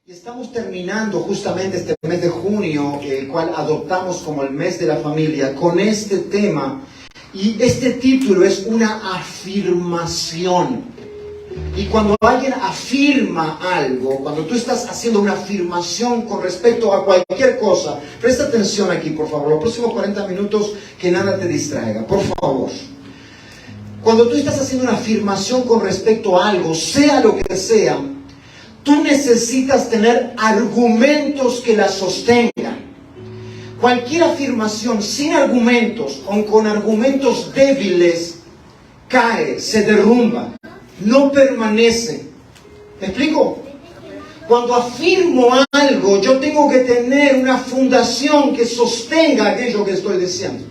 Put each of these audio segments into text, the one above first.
Y estamos terminando justamente este mes de junio, el cual adoptamos como el mes de la familia, con este tema. Y este título es una afirmación. Y cuando alguien afirma algo, cuando tú estás haciendo una afirmación con respecto a cualquier cosa, presta atención aquí, por favor, los próximos 40 minutos, que nada te distraiga, por favor. Cuando tú estás haciendo una afirmación con respecto a algo, sea lo que sea, tú necesitas tener argumentos que la sostengan. Cualquier afirmación sin argumentos o con argumentos débiles cae, se derrumba, no permanece. ¿Me explico? Cuando afirmo algo, yo tengo que tener una fundación que sostenga aquello que estoy diciendo.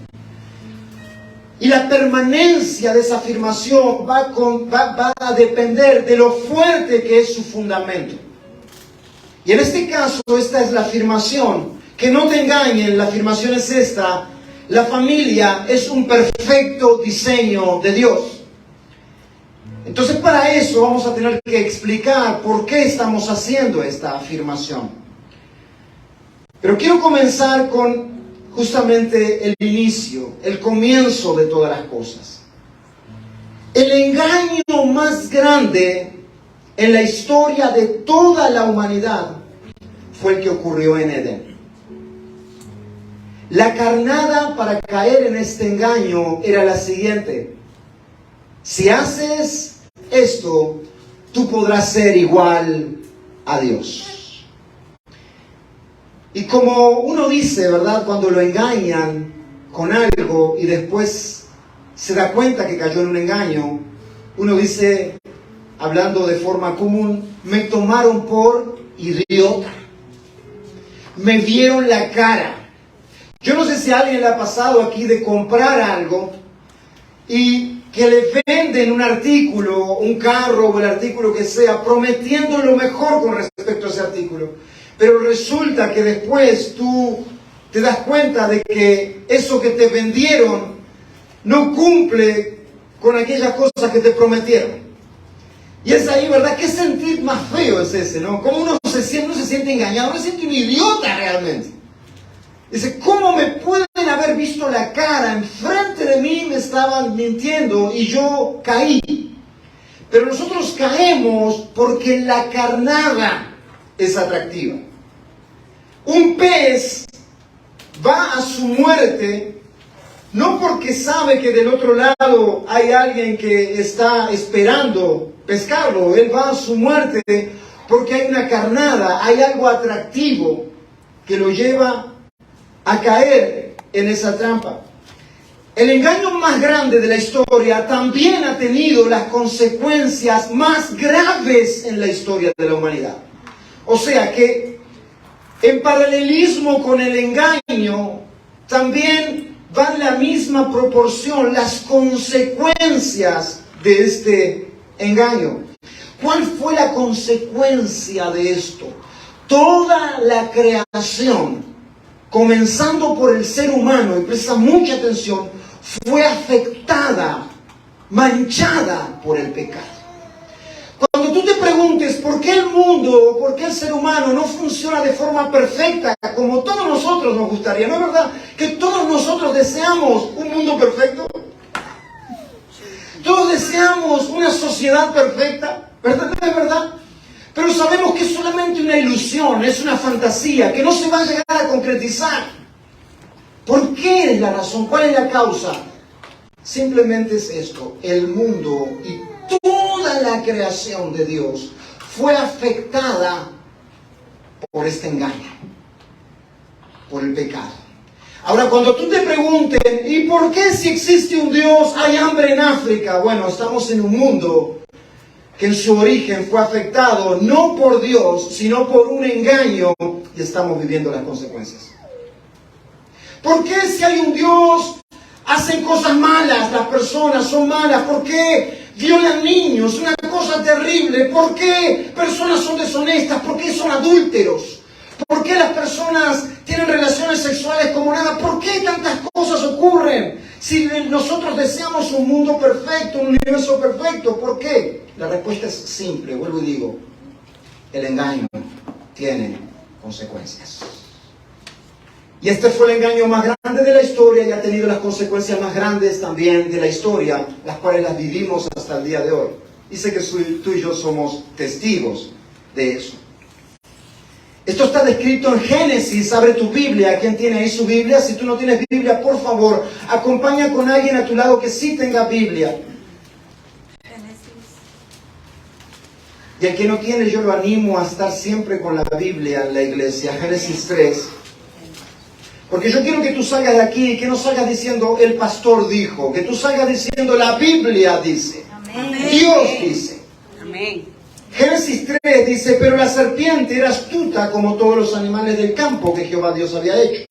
Y la permanencia de esa afirmación va a depender de lo fuerte que es su fundamento. Y en este caso, esta es la afirmación. Que no te engañen, la afirmación es esta: la familia es un perfecto diseño de Dios. Entonces, para eso vamos a tener que explicar por qué estamos haciendo esta afirmación. Pero quiero comenzar con justamente el inicio, el comienzo de todas las cosas. El engaño más grande en la historia de toda la humanidad fue el que ocurrió en Edén. La carnada para caer en este engaño era la siguiente: si haces esto, tú podrás ser igual a Dios. Y como uno dice, ¿verdad? Cuando lo engañan con algo y después se da cuenta que cayó en un engaño, uno dice, hablando de forma común, me tomaron por idiota. Me vieron la cara. Yo no sé si a alguien le ha pasado aquí de comprar algo y que le venden un artículo, un carro o el artículo que sea, prometiendo lo mejor con respecto a ese artículo. Pero resulta que después tú te das cuenta de que eso que te vendieron no cumple con aquellas cosas que te prometieron. Y es ahí, ¿verdad? ¿Qué sentir más feo es ese, no? ¿Cómo uno se siente engañado? Uno se siente un idiota realmente. Dice, ¿cómo me pueden haber visto la cara? Enfrente de mí me estaban mintiendo y yo caí. Pero nosotros caemos porque la carnada es atractiva. Un pez va a su muerte no porque sabe que del otro lado hay alguien que está esperando pescarlo. Él va a su muerte porque hay una carnada, hay algo atractivo que lo lleva a caer en esa trampa. El engaño más grande de la historia también ha tenido las consecuencias más graves en la historia de la humanidad. O sea que en paralelismo con el engaño, también van la misma proporción las consecuencias de este engaño. ¿Cuál fue la consecuencia de esto? Toda la creación, comenzando por el ser humano, y presta mucha atención, fue afectada, manchada por el pecado. Cuando tú te preguntes por qué el mundo o por qué el ser humano no funciona de forma perfecta, como todos nosotros nos gustaría, ¿no es verdad que todos nosotros deseamos un mundo perfecto? Todos deseamos una sociedad perfecta, ¿verdad? ¿No es verdad? Pero sabemos que es solamente una ilusión, es una fantasía, que no se va a llegar a concretizar. ¿Por qué es la razón? ¿Cuál es la causa? Simplemente es esto: el mundo y toda la creación de Dios fue afectada por este engaño, por el pecado. Ahora, cuando tú te preguntes, ¿y por qué si existe un Dios hay hambre en África? Bueno, estamos en un mundo que en su origen fue afectado no por Dios, sino por un engaño, y estamos viviendo las consecuencias. ¿Por qué si hay un Dios hacen cosas malas, las personas son malas? ¿Por qué violan niños? Una cosa terrible. ¿Por qué personas son deshonestas? ¿Por qué son adúlteros? ¿Por qué las personas tienen relaciones sexuales como nada? ¿Por qué tantas cosas ocurren? Si nosotros deseamos un mundo perfecto, un universo perfecto, ¿por qué? La respuesta es simple, vuelvo y digo: el engaño. tiene consecuencias. Y este fue el engaño más grande de la historia y ha tenido las consecuencias más grandes también de la historia, las cuales las vivimos hasta el día de hoy. Dice que tú y yo somos testigos de eso. Esto está descrito en Génesis. Abre tu Biblia. ¿Quién tiene ahí su Biblia? Si tú no tienes Biblia, por favor, acompaña con alguien a tu lado que sí tenga Biblia. Y el que no tiene, yo lo animo a estar siempre con la Biblia en la iglesia. Génesis 3. Porque yo quiero que tú salgas de aquí y que no salgas diciendo el pastor dijo, que tú salgas diciendo la Biblia dice. Amén. Dios dice. Amén. Génesis 3 dice, pero la serpiente era astuta como todos los animales del campo que Jehová Dios había hecho.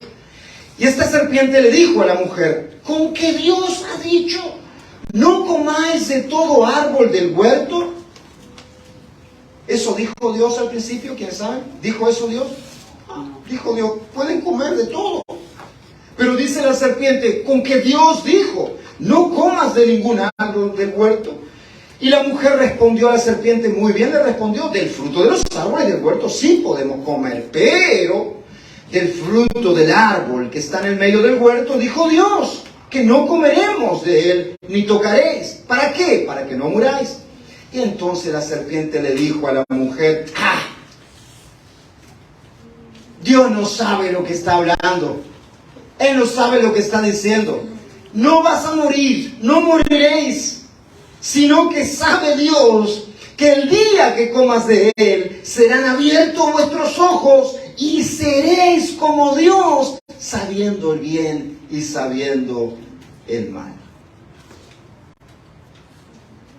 Y esta serpiente le dijo a la mujer, ¿con qué Dios ha dicho, no comáis de todo árbol del huerto? ¿Eso dijo Dios al principio? ¿Quiénes saben? ¿Dijo eso Dios? Dijo Dios, pueden comer de todo. Pero dice la serpiente, con que Dios dijo, no comas de ningún árbol del huerto. Y la mujer respondió a la serpiente, muy bien le respondió, del fruto de los árboles del huerto sí podemos comer, pero del fruto del árbol que está en el medio del huerto, dijo Dios, que no comeremos de él, ni tocaréis. ¿Para qué? Para que no muráis. Y entonces la serpiente le dijo a la mujer, Dios no sabe lo que está hablando. Él no sabe lo que está diciendo. No vas a morir, no moriréis, sino que sabe Dios que el día que comas de él serán abiertos vuestros ojos y seréis como Dios, sabiendo el bien y sabiendo el mal.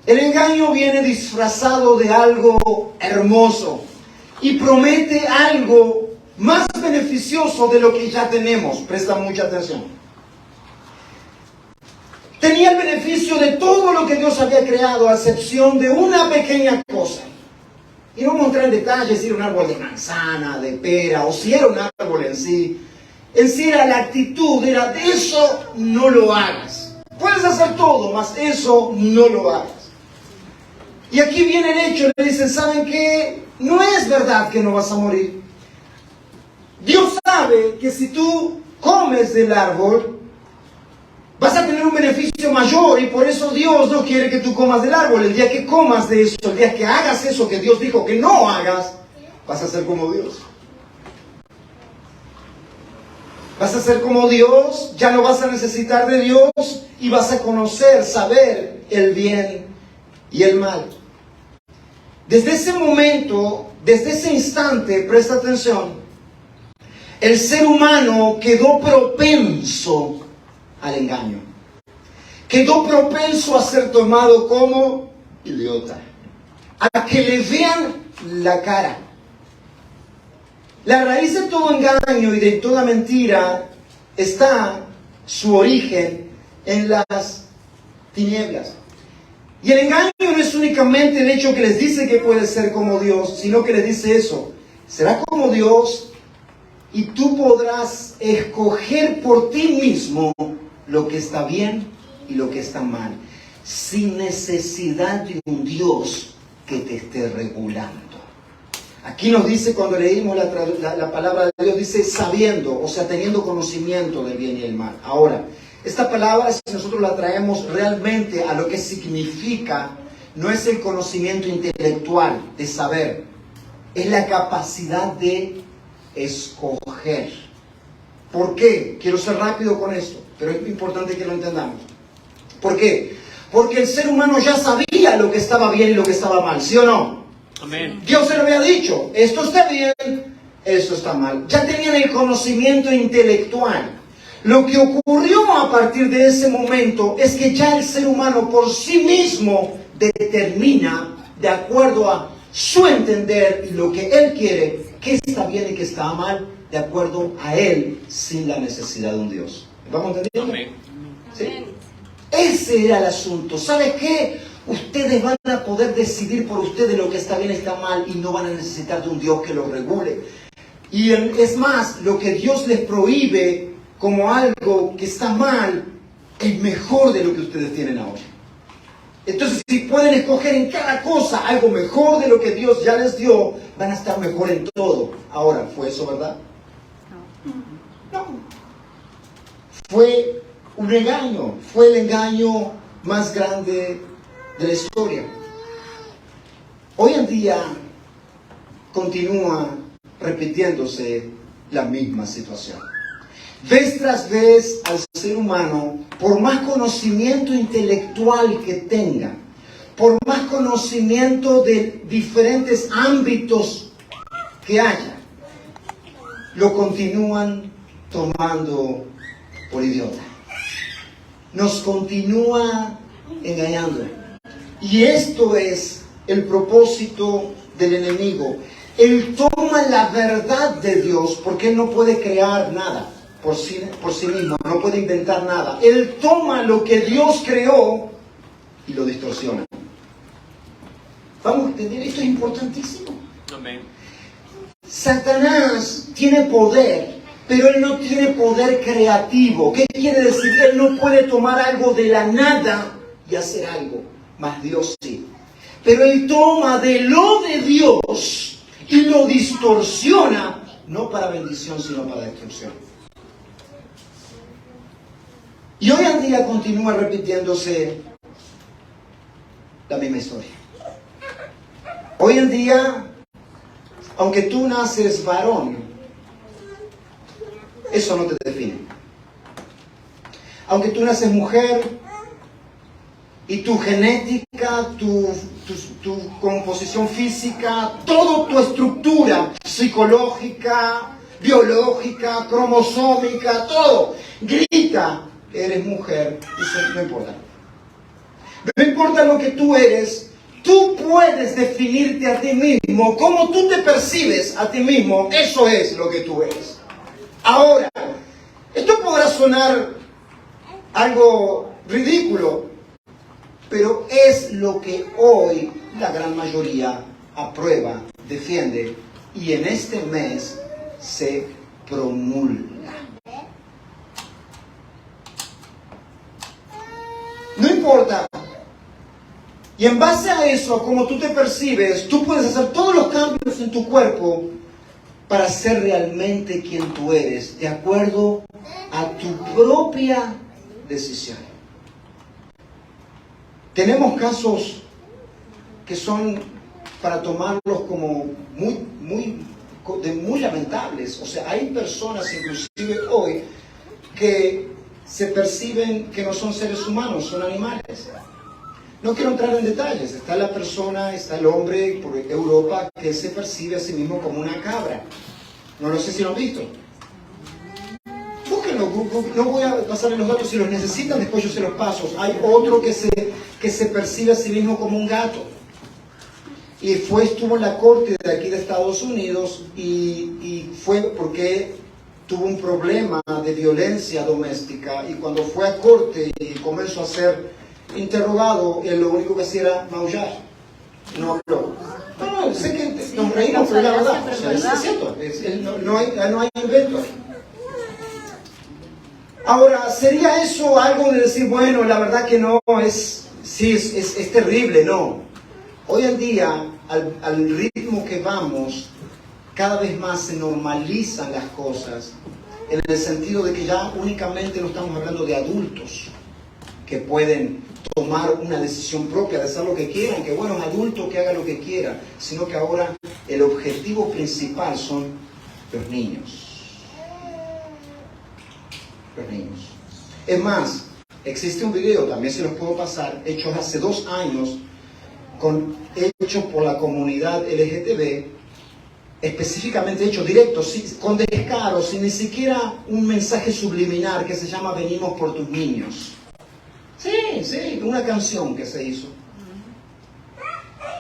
El engaño viene disfrazado de algo hermoso y promete algo más beneficioso de lo que ya tenemos. Presta mucha atención. Tenía el beneficio de todo lo que Dios había creado, a excepción de una pequeña cosa. Y no vamos a entrar en detalles si era un árbol de manzana, de pera, o si era un árbol en sí. En sí era la actitud, era de eso no lo hagas. Puedes hacer todo, mas eso no lo hagas. Y aquí viene el hecho, le dicen, ¿saben qué? No es verdad que no vas a morir. Dios sabe que si tú comes del árbol, vas a tener un beneficio mayor y por eso Dios no quiere que tú comas del árbol. El día que comas de eso, el día que hagas eso que Dios dijo que no hagas, vas a ser como Dios. Vas a ser como Dios, ya no vas a necesitar de Dios y vas a conocer, saber el bien y el mal. Desde ese momento, desde ese instante, presta atención, el ser humano quedó propenso al engaño. Quedó propenso a ser tomado como idiota, a que le vean la cara. La raíz de todo engaño y de toda mentira está su origen en las tinieblas. Y el engaño no es únicamente el hecho que les dice que puede ser como Dios, sino que les dice eso, será como Dios y tú podrás escoger por ti mismo lo que está bien y lo que está mal, sin necesidad de un Dios que te esté regulando. Aquí nos dice, cuando leímos la palabra de Dios, dice sabiendo, o sea, teniendo conocimiento del bien y el mal. Ahora, esta palabra, si nosotros la traemos realmente a lo que significa, no es el conocimiento intelectual de saber, es la capacidad de escoger. ¿Por qué? Quiero ser rápido con esto, pero es importante que lo entendamos. ¿Por qué? Porque el ser humano ya sabía lo que estaba bien y lo que estaba mal, ¿sí o no? Amén. Dios se lo había dicho, esto está bien, esto está mal. Ya tenían el conocimiento intelectual. Lo que ocurrió a partir de ese momento es que ya el ser humano por sí mismo determina, de acuerdo a su entender y lo que él quiere, qué está bien y qué está mal, de acuerdo a él, sin la necesidad de un Dios. ¿Vamos entendiendo? Amén. ¿Sí? Ese era el asunto. ¿Sabe qué? Ustedes van a poder decidir por ustedes lo que está bien y está mal y no van a necesitar de un Dios que los regule. Y es más, lo que Dios les prohíbe como algo que está mal es mejor de lo que ustedes tienen ahora. Entonces, si pueden escoger en cada cosa algo mejor de lo que Dios ya les dio, van a estar mejor en todo. Ahora, ¿fue eso verdad? No. Fue un engaño. Fue el engaño más grande de la historia. Hoy en día continúa repitiéndose la misma situación. Vez tras vez al ser humano, por más conocimiento intelectual que tenga, por más conocimiento de diferentes ámbitos que haya, lo continúan tomando por idiota. Nos continúa engañando. Y esto es el propósito del enemigo. Él toma la verdad de Dios, porque Él no puede crear nada por sí mismo, no puede inventar nada. Él toma lo que Dios creó y lo distorsiona. Vamos a entender, esto es importantísimo. Amén. Satanás tiene poder, pero él no tiene poder creativo. ¿Qué quiere decir? Él no puede tomar algo de la nada y hacer algo, mas Dios sí. Pero él toma de lo de Dios y lo distorsiona, no para bendición, sino para destrucción. Y hoy en día continúa repitiéndose la misma historia. Hoy en día, aunque tú naces varón, eso no te define. Aunque tú naces mujer y tu genética, tu composición física, toda tu estructura psicológica, biológica, cromosómica, todo grita: eres mujer. Dice, no importa. No importa lo que tú eres, tú puedes definirte a ti mismo. Como tú te percibes a ti mismo, eso es lo que tú eres. Ahora, esto podrá sonar algo ridículo, pero es lo que hoy la gran mayoría aprueba, defiende, y en este mes se promulga. No importa. Y en base a eso, como tú te percibes, tú puedes hacer todos los cambios en tu cuerpo para ser realmente quien tú eres, de acuerdo a tu propia decisión. Tenemos casos que son para tomarlos como muy lamentables. O sea, hay personas inclusive hoy que se perciben que no son seres humanos, son animales. No quiero entrar en detalles. Está la persona, está el hombre por Europa que se percibe a sí mismo como una cabra. No lo sé si lo han visto. Búsquenlo, no voy a pasarles los datos. Si los necesitan, después yo se los paso. Hay otro que se percibe a sí mismo como un gato. Y estuvo en la corte de aquí de Estados Unidos y fue porque tuvo un problema de violencia doméstica, y cuando fue a corte y comenzó a ser interrogado, él lo único que hacía era maullar. No habló. No, sé que nos reímos, pero es la verdad. O sea, es cierto. No hay invento. Ahora, ¿sería eso algo de decir, bueno, la verdad que no, es terrible? No. Hoy en día, al ritmo que vamos, cada vez más se normalizan las cosas, en el sentido de que ya únicamente no estamos hablando de adultos que pueden tomar una decisión propia de hacer lo que quieran, que bueno, es adulto que haga lo que quiera, sino que ahora el objetivo principal son los niños. Los niños. Es más, existe un video, también se los puedo pasar, hecho hace 2 años, hecho por la comunidad LGTB, específicamente hecho directo, con descaro, sin ni siquiera un mensaje subliminal, que se llama Venimos por tus niños. Sí, una canción que se hizo.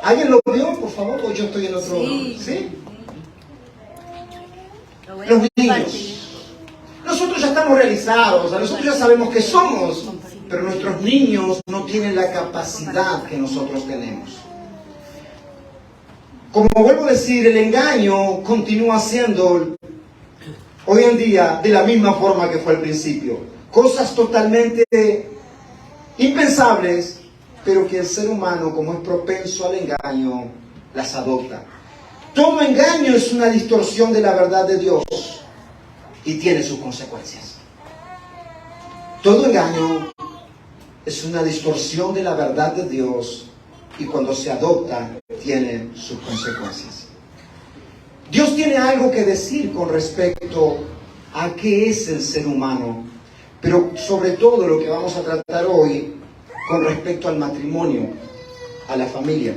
¿Alguien lo vio, por favor? ¿O yo estoy en otro? ¿Sí? Los niños. Nosotros ya estamos realizados, nosotros ya sabemos qué somos, pero nuestros niños no tienen la capacidad que nosotros tenemos. Como vuelvo a decir, el engaño continúa siendo hoy en día de la misma forma que fue al principio. Cosas totalmente impensables pero que el ser humano, como es propenso al engaño, las adopta. Todo engaño es una distorsión de la verdad de Dios y tiene sus consecuencias. Todo engaño es una distorsión de la verdad de Dios y cuando se adopta tiene sus consecuencias. Dios tiene algo que decir con respecto a qué es el ser humano, pero sobre todo lo que vamos a tratar hoy con respecto al matrimonio, a la familia.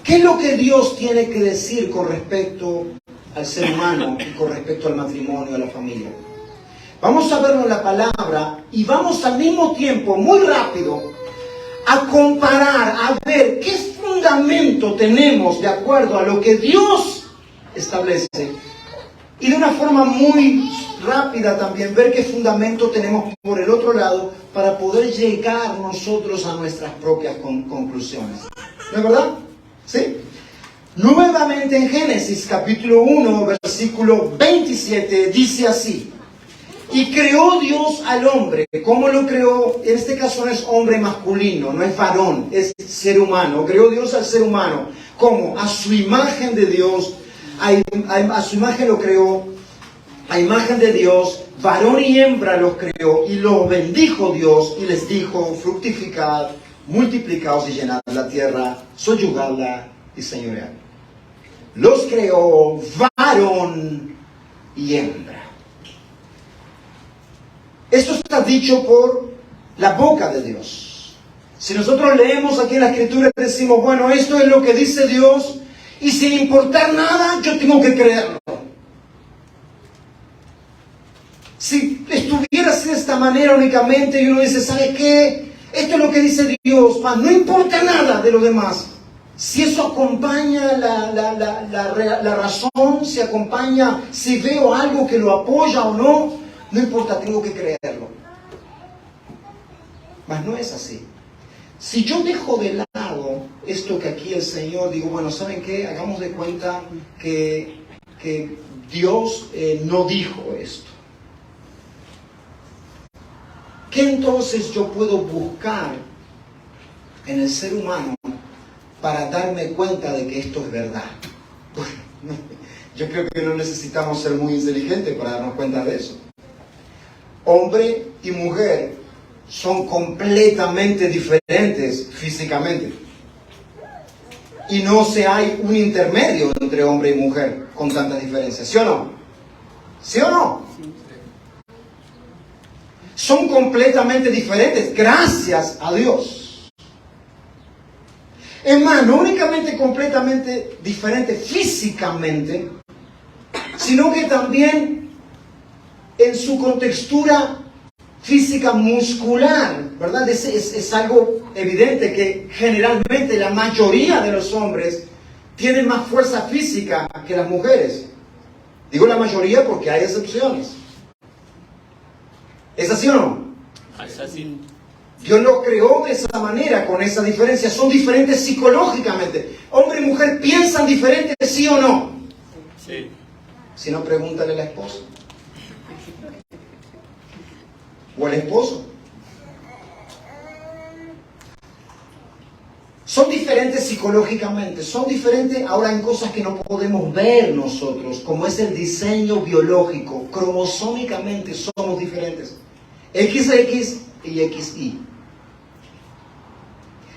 ¿Qué es lo que Dios tiene que decir con respecto al ser humano y con respecto al matrimonio, a la familia? Vamos a verlo en la palabra y vamos al mismo tiempo, muy rápido, a comparar, a ver qué fundamento tenemos de acuerdo a lo que Dios establece. Y de una forma muy rápida también ver qué fundamento tenemos por el otro lado para poder llegar nosotros a nuestras propias conclusiones. ¿No es verdad? ¿Sí? Nuevamente en Génesis capítulo 1, versículo 27, dice así. Y creó Dios al hombre. ¿Cómo lo creó? En este caso no es hombre masculino, no es varón, es ser humano. Creó Dios al ser humano. ¿Cómo? A su imagen de Dios. A su imagen lo creó. A imagen de Dios, varón y hembra los creó. Y los bendijo Dios y les dijo, fructificad, multiplicaos y llenad la tierra, soyugadla y señoread. Los creó varón y hembra. Esto está dicho por la boca de Dios. Si nosotros leemos aquí en la Escritura y decimos, bueno, esto es lo que dice Dios, y sin importar nada, yo tengo que creerlo. Si estuviera así de esta manera únicamente, y uno dice, ¿sabe qué? Esto es lo que dice Dios, mas no importa nada de lo demás. Si eso acompaña la razón, si acompaña, si veo algo que lo apoya o no, no importa, tengo que creerlo. Mas no es así. Si yo dejo de lado esto que aquí el Señor, digo, bueno, ¿saben qué? Hagamos de cuenta que Dios no dijo esto. ¿Qué entonces yo puedo buscar en el ser humano para darme cuenta de que esto es verdad? Bueno, yo creo que no necesitamos ser muy inteligentes para darnos cuenta de eso. Hombre y mujer son completamente diferentes físicamente. Y no hay un intermedio entre hombre y mujer con tantas diferencias. ¿Sí o no? ¿Sí o no? Son completamente diferentes, gracias a Dios. Es más, no únicamente completamente diferentes físicamente, sino que también en su contextura física muscular, ¿verdad? Es algo evidente que generalmente la mayoría de los hombres tienen más fuerza física que las mujeres. Digo la mayoría porque hay excepciones. ¿Es así o no? Es así. Dios los creó de esa manera, con esa diferencia. Son diferentes psicológicamente. Hombre y mujer piensan diferente, ¿sí o no? Sí. Si no, pregúntale a la esposa. O al esposo. Son diferentes psicológicamente, son diferentes ahora en cosas que no podemos ver nosotros, como es el diseño biológico. Cromosómicamente somos diferentes. XX y XY.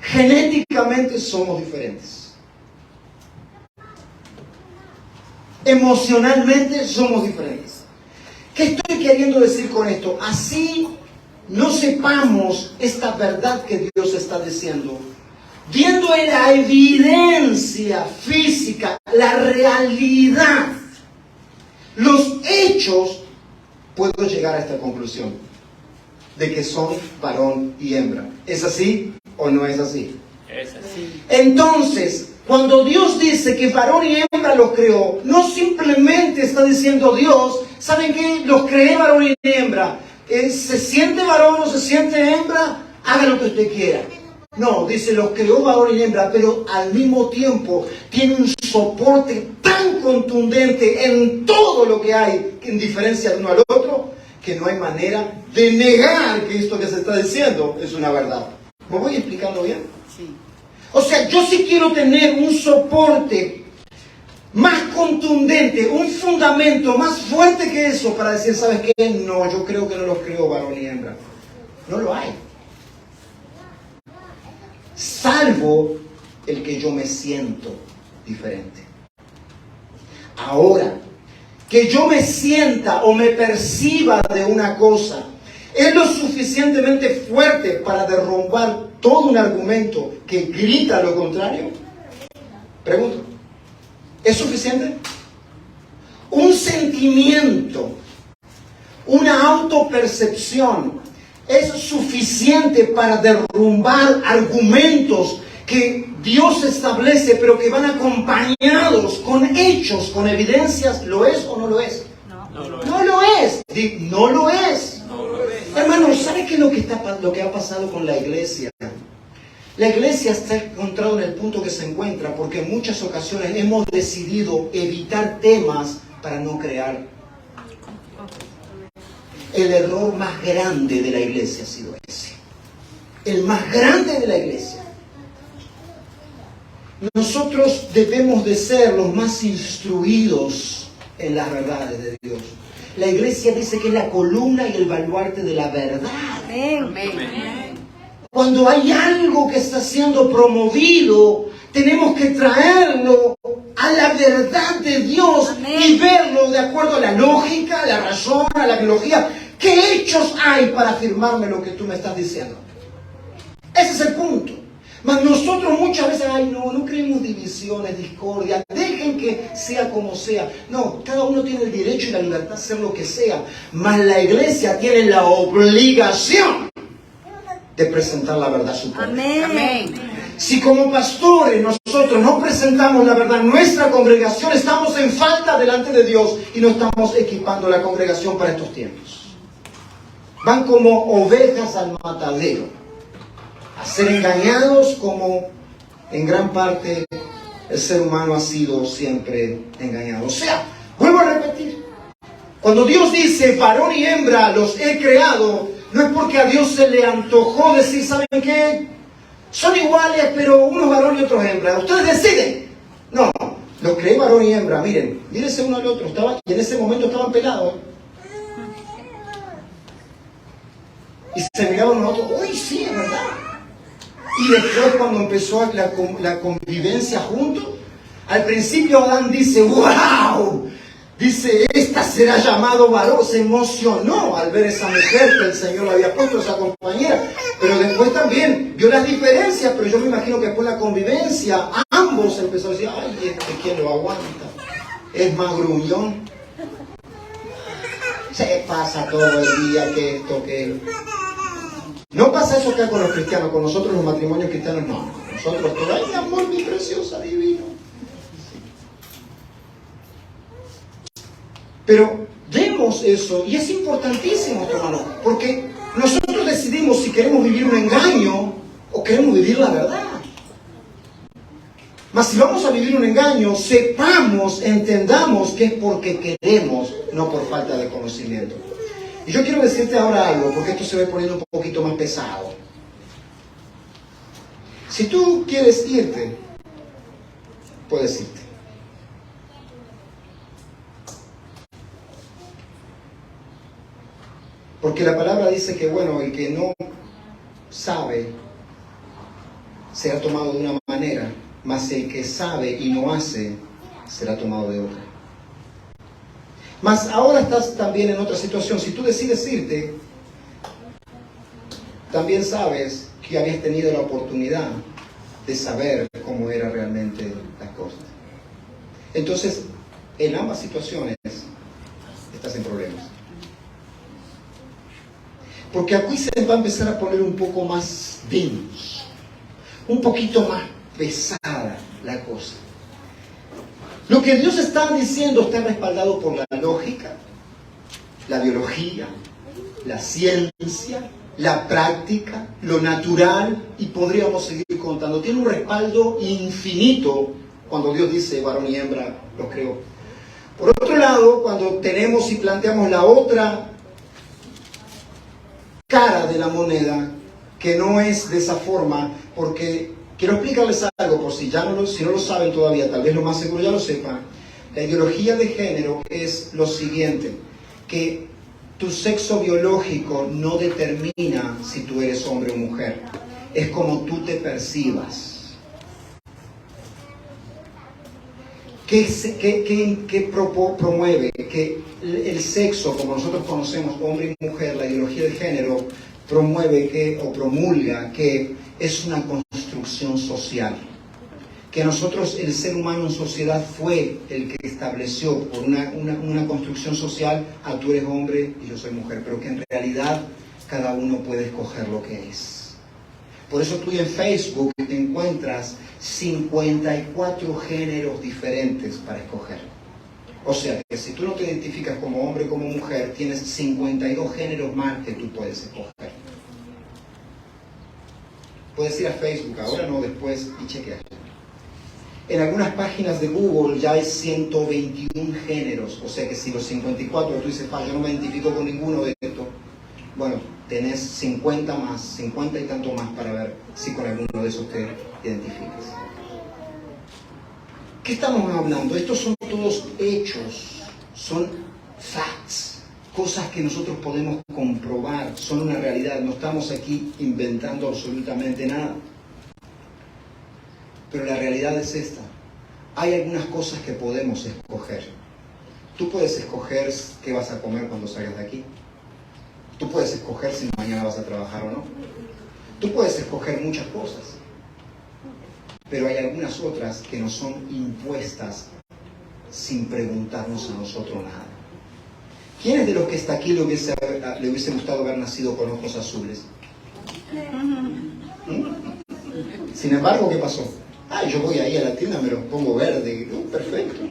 Genéticamente somos diferentes. Emocionalmente somos diferentes. ¿Qué estoy queriendo decir con esto? Así no sepamos esta verdad que Dios está diciendo. Viendo en la evidencia física, la realidad, los hechos, puedo llegar a esta conclusión de que son varón y hembra. ¿Es así o no es así? Es así. Entonces, cuando Dios dice que varón y hembra los creó, no simplemente está diciendo Dios, ¿saben qué? Los creé varón y hembra. ¿Se siente varón o se siente hembra? Haga lo que usted quiera. No, dice, los creó varón y hembra, pero al mismo tiempo tiene un soporte tan contundente en todo lo que hay, en diferencia de uno al otro, que no hay manera de negar que esto que se está diciendo es una verdad. ¿Me voy explicando bien? Sí. O sea, yo sí quiero tener un soporte más contundente, un fundamento más fuerte que eso para decir, ¿sabes qué? No, yo creo que no los creo varón y hembra. No lo hay. Salvo el que yo me siento diferente. Ahora, que yo me sienta o me perciba de una cosa, ¿es lo suficientemente fuerte para derrumbar todo un argumento que grita lo contrario? Pregunto. ¿Es suficiente? Un sentimiento, una autopercepción, ¿es suficiente para derrumbar argumentos que Dios establece, pero que van acompañados con hechos, con evidencias? ¿Lo es o no lo es? No lo es. No lo es. No lo es. No lo es. Hermano, ¿sabe qué es lo que ha pasado con la iglesia? La iglesia está encontrada en el punto que se encuentra porque en muchas ocasiones hemos decidido evitar temas para no crear. El error más grande de la iglesia ha sido ese. El más grande de la iglesia. Nosotros debemos de ser los más instruidos en las verdades de Dios. La iglesia dice que es la columna y el baluarte de la verdad. Amén. Cuando hay algo que está siendo promovido, tenemos que traerlo a la verdad de Dios. Amén. Y verlo de acuerdo a la lógica, a la razón, a la biología. ¿Qué hechos hay para afirmarme lo que tú me estás diciendo? Ese es el punto. Mas nosotros muchas veces, no creemos divisiones, discordia, dejen que sea como sea. No, cada uno tiene el derecho y la libertad de hacer lo que sea. Mas la iglesia tiene la obligación de presentar la verdad a su pueblo. Amén. Si como pastores nosotros no presentamos la verdad en nuestra congregación, estamos en falta delante de Dios y no estamos equipando la congregación para estos tiempos. Van como ovejas al matadero, a ser engañados como en gran parte el ser humano ha sido siempre engañado. O sea, vuelvo a repetir, cuando Dios dice varón y hembra los he creado, no es porque a Dios se le antojó decir, ¿saben qué? Son iguales, pero unos varón y otros hembra. Ustedes deciden. No, los creé varón y hembra. Mírense uno al otro. Y en ese momento estaban pelados. Y se miraban unos a otros. Uy, sí, es verdad. Y después cuando empezó la convivencia juntos, al principio Adán dice, ¡wow! Dice, esta será llamado varón. Se emocionó al ver esa mujer que el Señor le había puesto, esa compañera. Pero después también vio las diferencias, pero yo me imagino que después de la convivencia, ambos empezaron a decir, ay, ¿quién lo aguanta? Es más gruñón. Se pasa todo el día que esto, que... No pasa eso acá con los cristianos, con nosotros los matrimonios cristianos no. Nosotros todo, ay, amor, mi preciosa, divino. Pero vemos eso y es importantísimo, hermano, porque nosotros decidimos si queremos vivir un engaño o queremos vivir la verdad. Mas si vamos a vivir un engaño, sepamos, entendamos que es porque queremos, no por falta de conocimiento. Y yo quiero decirte ahora algo, porque esto se va poniendo un poquito más pesado. Si tú quieres irte, puedes irte. Porque la palabra dice que, bueno, el que no sabe será tomado de una manera, mas el que sabe y no hace será tomado de otra. Mas ahora estás también en otra situación. Si tú decides irte, también sabes que habías tenido la oportunidad de saber cómo eran realmente las cosas. Entonces, en ambas situaciones estás en problemas. Porque aquí se va a empezar a poner un poco más denso, un poquito más pesada la cosa. Lo que Dios está diciendo está respaldado por la lógica, la biología, la ciencia, la práctica, lo natural, y podríamos seguir contando. Tiene un respaldo infinito cuando Dios dice varón y hembra los creó. Por otro lado, cuando tenemos y planteamos la otra cara de la moneda, que no es de esa forma, porque quiero explicarles algo, por si si no lo saben todavía, tal vez lo más seguro ya lo sepan. La ideología de género es lo siguiente, que tu sexo biológico no determina si tú eres hombre o mujer, es como tú te percibas. ¿Qué promueve? Que el sexo, como nosotros conocemos, hombre y mujer, la ideología de género, promueve o promulga que es una construcción social. Que nosotros, el ser humano en sociedad, fue el que estableció por una construcción social, tú eres hombre y yo soy mujer, pero que en realidad cada uno puede escoger lo que es. Por eso tú en Facebook te encuentras 54 géneros diferentes para escoger. O sea, que si tú no te identificas como hombre o como mujer, tienes 52 géneros más que tú puedes escoger. Puedes ir a Facebook, ahora no, después, y chequear. En algunas páginas de Google ya hay 121 géneros. O sea que si los 54 tú dices, yo no me identifico con ninguno de estos, bueno, tenés 50 más, 50 y tanto más para ver si con alguno de esos te identificas. ¿Qué estamos hablando? Estos son todos hechos, son facts, cosas que nosotros podemos comprobar, son una realidad, no estamos aquí inventando absolutamente nada. Pero la realidad es esta, hay algunas cosas que podemos escoger. Tú puedes escoger qué vas a comer cuando salgas de aquí. Tú puedes escoger si mañana vas a trabajar o no. Tú puedes escoger muchas cosas. Pero hay algunas otras que nos son impuestas sin preguntarnos a nosotros nada. ¿Quiénes de los que está aquí le hubiese gustado haber nacido con ojos azules? Sin embargo, ¿qué pasó? Yo voy ahí a la tienda, me los pongo verde. Perfecto.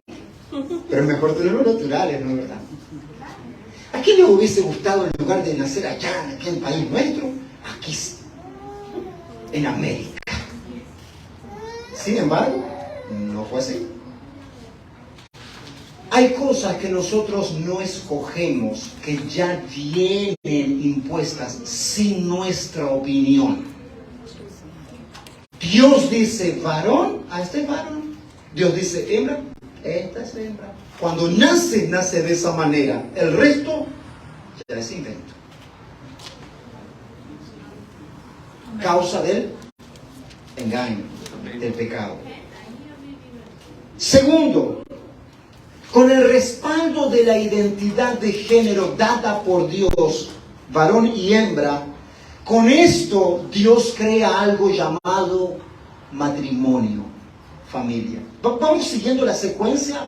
Pero es mejor tenerlos naturales, ¿no es verdad? ¿A quién le hubiese gustado en lugar de nacer allá, aquí en el país nuestro? Aquí, en América. Sin embargo, no fue así. Hay cosas que nosotros no escogemos, que ya vienen impuestas sin nuestra opinión. Dios dice varón, este es varón. Dios dice hembra, esta es hembra. Cuando nace de esa manera. El resto ya es invento. Causa del engaño, del pecado. Segundo, con el respaldo de la identidad de género dada por Dios, varón y hembra, con esto Dios crea algo llamado matrimonio, familia. Vamos siguiendo la secuencia,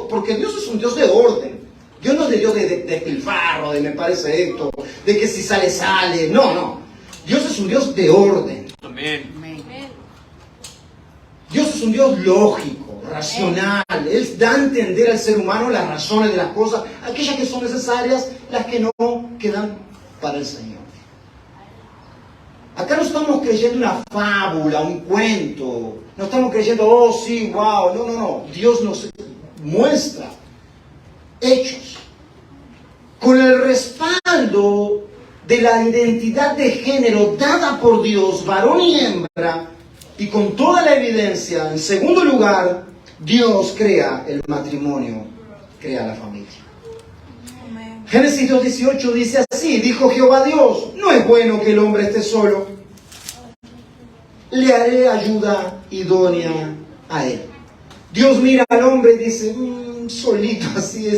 porque Dios es un Dios de orden. Dios no es de Dios de pilfarro, de me parece esto, de que si sale, sale. No. Dios es un Dios de orden. Amén. Dios es un Dios lógico, racional. Él da a entender al ser humano las razones de las cosas, aquellas que son necesarias, las que no quedan para el Señor. Acá no estamos creyendo una fábula, un cuento. No estamos creyendo, oh sí, wow. No. Dios nos muestra hechos. Con el respaldo de la identidad de género dada por Dios, varón y hembra, y con toda la evidencia, en segundo lugar, Dios crea el matrimonio, crea la familia. Génesis 2:18 dice así, dijo Jehová Dios, no es bueno que el hombre esté solo, le haré ayuda idónea a él. Dios mira al hombre y dice, solito así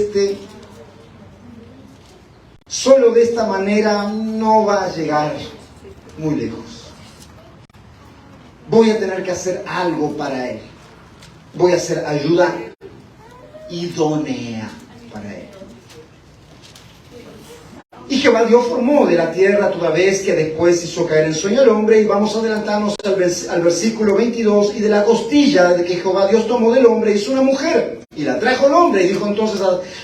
solo de esta manera no va a llegar muy lejos. Voy a tener que hacer algo para él. Voy a hacer ayuda idónea para él. Y Jehová Dios formó de la tierra toda bestia, después hizo caer en sueño al hombre, y vamos a adelantarnos al versículo 22, y de la costilla de que Jehová Dios tomó del hombre hizo una mujer, y la trajo al hombre, y dijo entonces,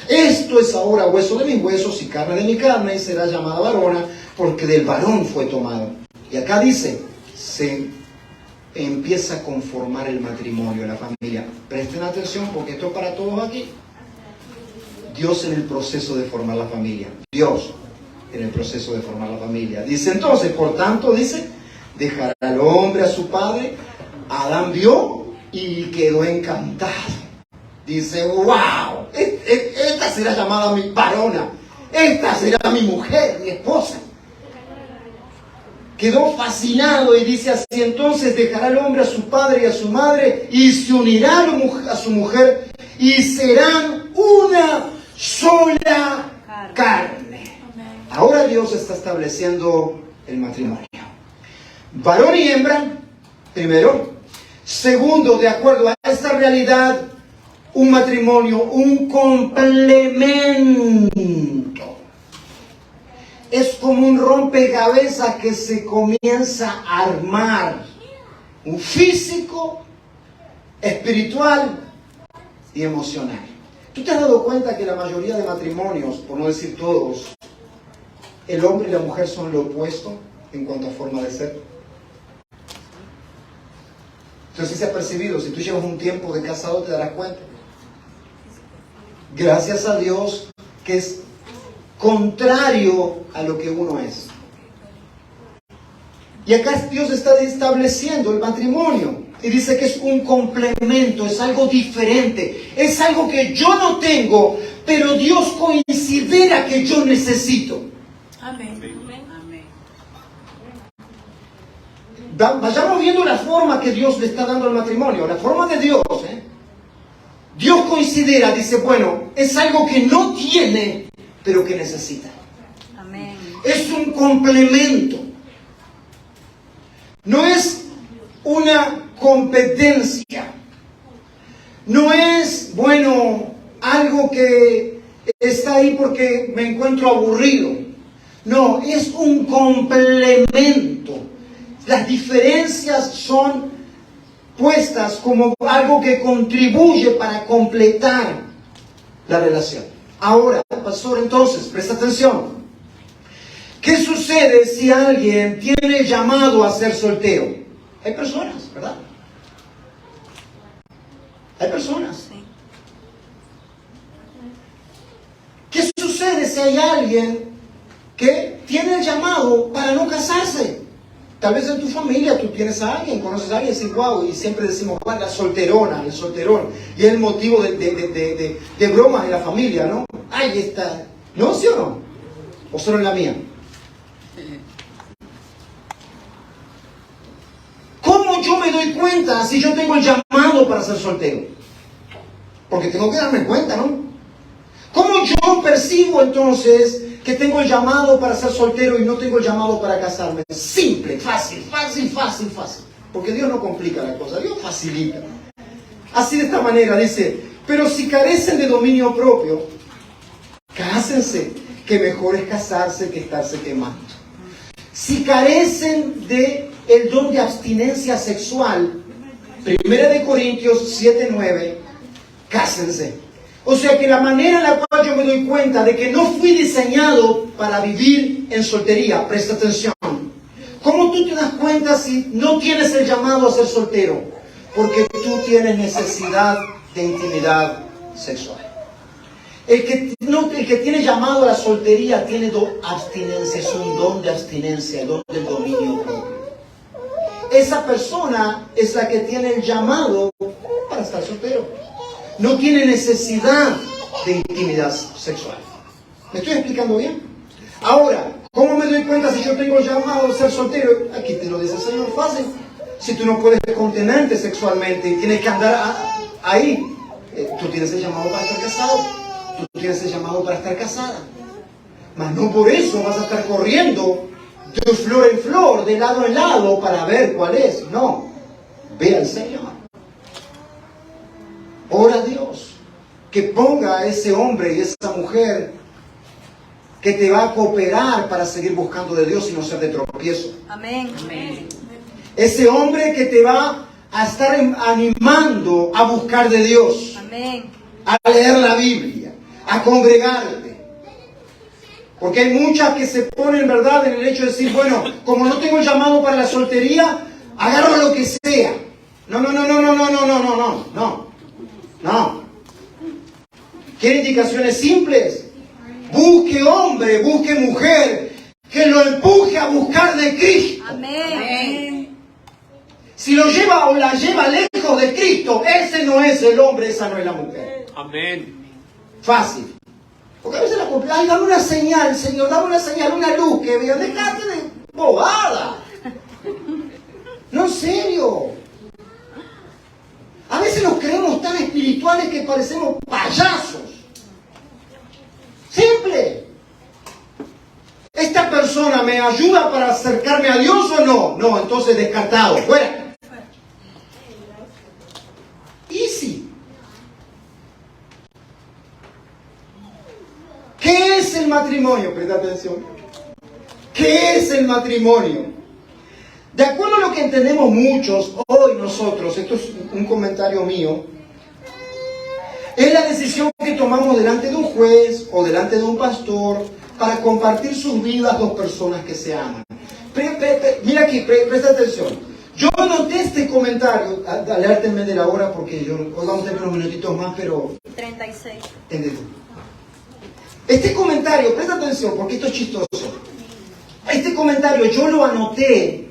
esto es ahora hueso de mis huesos y carne de mi carne, y será llamada varona, porque del varón fue tomado. Y acá dice, se empieza a conformar el matrimonio, la familia. Presten atención porque esto es para todos aquí. Dios en el proceso de formar la familia. Dios en el proceso de formar la familia. Dice entonces, por tanto, dice, Dejará al hombre a su padre. Adán vio y quedó encantado. Dice, wow, esta será llamada mi varona. Esta será mi mujer, mi esposa. Quedó fascinado y dice así: entonces dejará el hombre a su padre y a su madre y se unirá a su mujer y serán una sola carne. Ahora Dios está estableciendo el matrimonio. Varón y hembra, primero. Segundo, de acuerdo a esta realidad, un matrimonio, un complemento. Es como un rompecabezas que se comienza a armar. Un físico, espiritual y emocional. ¿Tú te has dado cuenta que la mayoría de matrimonios, por no decir todos, el hombre y la mujer son lo opuesto en cuanto a forma de ser? Entonces se ha percibido, si tú llevas un tiempo de casado te darás cuenta. Gracias a Dios que es contrario a lo que uno es. Y acá Dios está estableciendo el matrimonio. Y dice que es un complemento, es algo diferente. Es algo que yo no tengo, pero Dios considera que yo necesito. Amén. Vayamos viendo la forma que Dios le está dando al matrimonio. La forma de Dios. Dios considera, dice, bueno, es algo que no tiene, pero que necesita. Amén. Es un complemento. No es una competencia. No es, bueno, algo que está ahí porque me encuentro aburrido. No, es un complemento. Las diferencias son puestas como algo que contribuye para completar la relación. Ahora, pastor, entonces, presta atención. ¿Qué sucede si alguien tiene llamado a ser soltero? Hay personas, ¿verdad? Hay personas. Sí. ¿Qué sucede si hay alguien que tiene el llamado para no casarse? Tal vez en tu familia tú tienes a alguien, conoces a alguien, y dices, wow, y siempre decimos, wow, la solterona, el solterón. Y es el motivo de bromas en la familia, ¿no? Ay, está. ¿No? ¿Sí o no? ¿O solo en la mía? ¿Cómo yo me doy cuenta si yo tengo el llamado para ser soltero? Porque tengo que darme cuenta, ¿no? ¿Cómo yo percibo entonces que tengo el llamado para ser soltero y no tengo el llamado para casarme? Simple, fácil. Porque Dios no complica la cosa, Dios facilita. Así de esta manera dice, pero si carecen de dominio propio, cásense, que mejor es casarse que estarse quemando. Si carecen de el don de abstinencia sexual, 1 Corintios 7:9, cásense. O sea que la manera en la cual yo me doy cuenta de que no fui diseñado para vivir en soltería, presta atención. ¿Cómo tú te das cuenta si no tienes el llamado a ser soltero? Porque tú tienes necesidad de intimidad sexual. El que tiene llamado a la soltería tiene abstinencia, es un don de abstinencia, el don del dominio propio. Esa persona es la que tiene el llamado para estar soltero. No tiene necesidad de intimidad sexual. ¿Me estoy explicando bien? Ahora, ¿cómo me doy cuenta si yo tengo llamado a ser soltero? Aquí te lo dice el Señor, fácil. Si tú no puedes contenerte sexualmente y tienes que andar ahí, tú tienes el llamado para estar casado. Tú tienes el llamado para estar casada. Mas no por eso vas a estar corriendo de flor en flor, de lado en lado, para ver cuál es. No. Ve al Señor. Ora a Dios que ponga a ese hombre y esa mujer que te va a cooperar para seguir buscando de Dios y no ser de tropiezo. Amén. Amén. Ese hombre que te va a estar animando a buscar de Dios. Amén. A leer la Biblia, a congregarte. Porque hay muchas que se ponen, ¿verdad?, en el hecho de decir, bueno, como no tengo el llamado para la soltería, agarro lo que sea. No. ¿Quiere indicaciones simples? Busque hombre, busque mujer que lo empuje a buscar de Cristo. Amén. Si lo lleva o la lleva lejos de Cristo, ese no es el hombre, esa no es la mujer. Amén. Fácil. Porque a veces la compra, ay, dame una señal, Señor, dame una señal, una luz que vea, dejate de bobada. No, en serio. A veces nos creemos tan espirituales que parecemos payasos. Simple. ¿Esta persona me ayuda para acercarme a Dios o no? No, entonces descartado, fuera. Easy. ¿Qué es el matrimonio? Presta atención. ¿Qué es el matrimonio? De acuerdo a lo que entendemos muchos, hoy nosotros, esto es un comentario mío, es la decisión que tomamos delante de un juez o delante de un pastor para compartir sus vidas dos personas que se aman. Mira aquí, presta atención. Yo anoté este comentario, alértenme de la hora porque hoy vamos a tener unos minutitos más, pero... 36. ¿Entendés? Este comentario, presta atención porque esto es chistoso. Este comentario yo lo anoté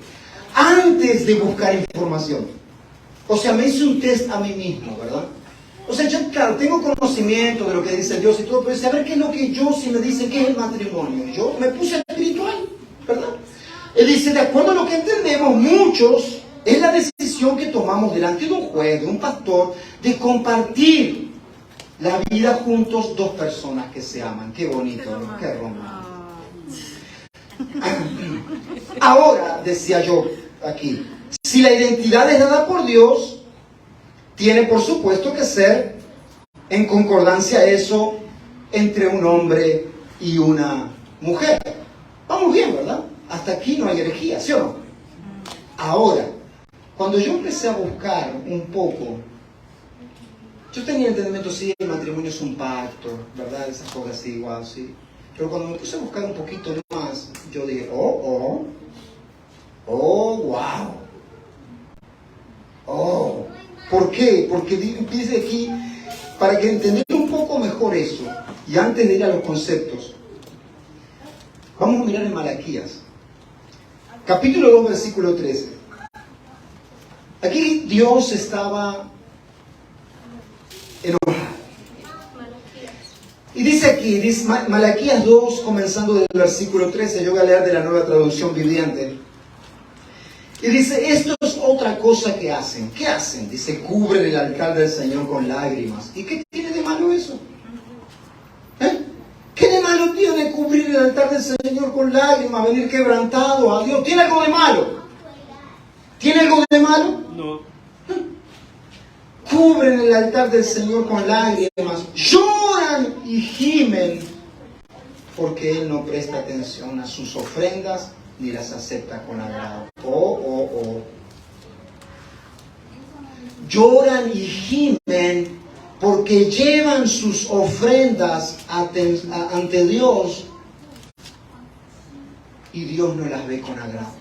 antes de buscar información. O sea, me hice un test a mí mismo, ¿verdad? O sea, yo, claro, tengo conocimiento de lo que dice Dios y todo, pero saber qué es lo que Dios si me dice qué es el matrimonio. Yo me puse espiritual, ¿verdad? Él dice, de acuerdo a lo que entendemos, muchos, es la decisión que tomamos delante de un juez, de un pastor, de compartir la vida juntos dos personas que se aman. Qué bonito, ¿no? Qué romántico. Ahora, decía yo aquí, si la identidad es dada por Dios, tiene por supuesto que ser en concordancia eso entre un hombre y una mujer. Vamos bien, ¿verdad? Hasta aquí no hay herejía, ¿sí o no? Ahora, cuando yo empecé a buscar un poco, yo tenía el entendimiento, sí, el matrimonio es un pacto, ¿verdad? Esas cosas así, igual, sí. Pero cuando me puse a buscar un poquito más, yo dije, wow. ¿Por qué? Porque dice aquí, para que entender un poco mejor eso, y antes de ir a los conceptos, vamos a mirar en Malaquías, capítulo 2, versículo 13. Aquí Dios estaba enojado. Y dice aquí, dice Malaquías 2, comenzando del versículo 13, yo voy a leer de la Nueva Traducción Viviente. Y dice, esto es otra cosa que hacen. ¿Qué hacen? Dice, cubren el altar del Señor con lágrimas. ¿Y qué tiene de malo eso? ¿Qué de malo tiene cubrir el altar del Señor con lágrimas, venir quebrantado a Dios? ¿Tiene algo de malo? ¿Tiene algo de malo? No. Cubren el altar del Señor con lágrimas, lloran y gimen, porque Él no presta atención a sus ofrendas ni las acepta con agrado. Lloran y gimen porque llevan sus ofrendas ante Dios y Dios no las ve con agrado.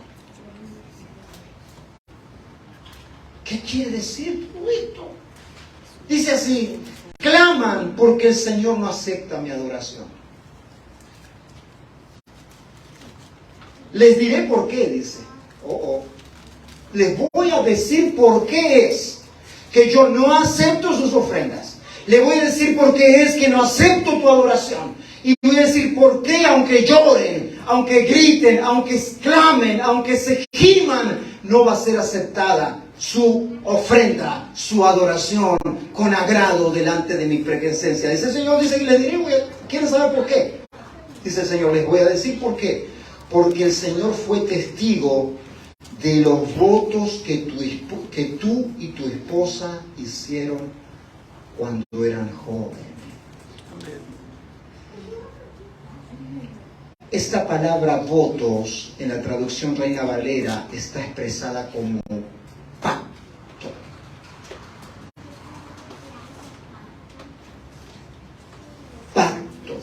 ¿Qué quiere decir todo esto? Dice así, claman porque el Señor no acepta mi adoración. Les diré por qué, dice. Les voy a decir por qué es que yo no acepto sus ofrendas. Le voy a decir por qué es que no acepto tu adoración. Y voy a decir por qué, aunque lloren, aunque griten, aunque clamen, aunque se giman, no va a ser aceptada su ofrenda, su adoración con agrado delante de mi presencia. Dice el Señor, dice que les diré, ¿quieren saber por qué? Dice el Señor, les voy a decir por qué. Porque el Señor fue testigo de los votos que tú y tu esposa hicieron cuando eran jóvenes. Esta palabra votos en la traducción Reina Valera está expresada como pacto. Pacto.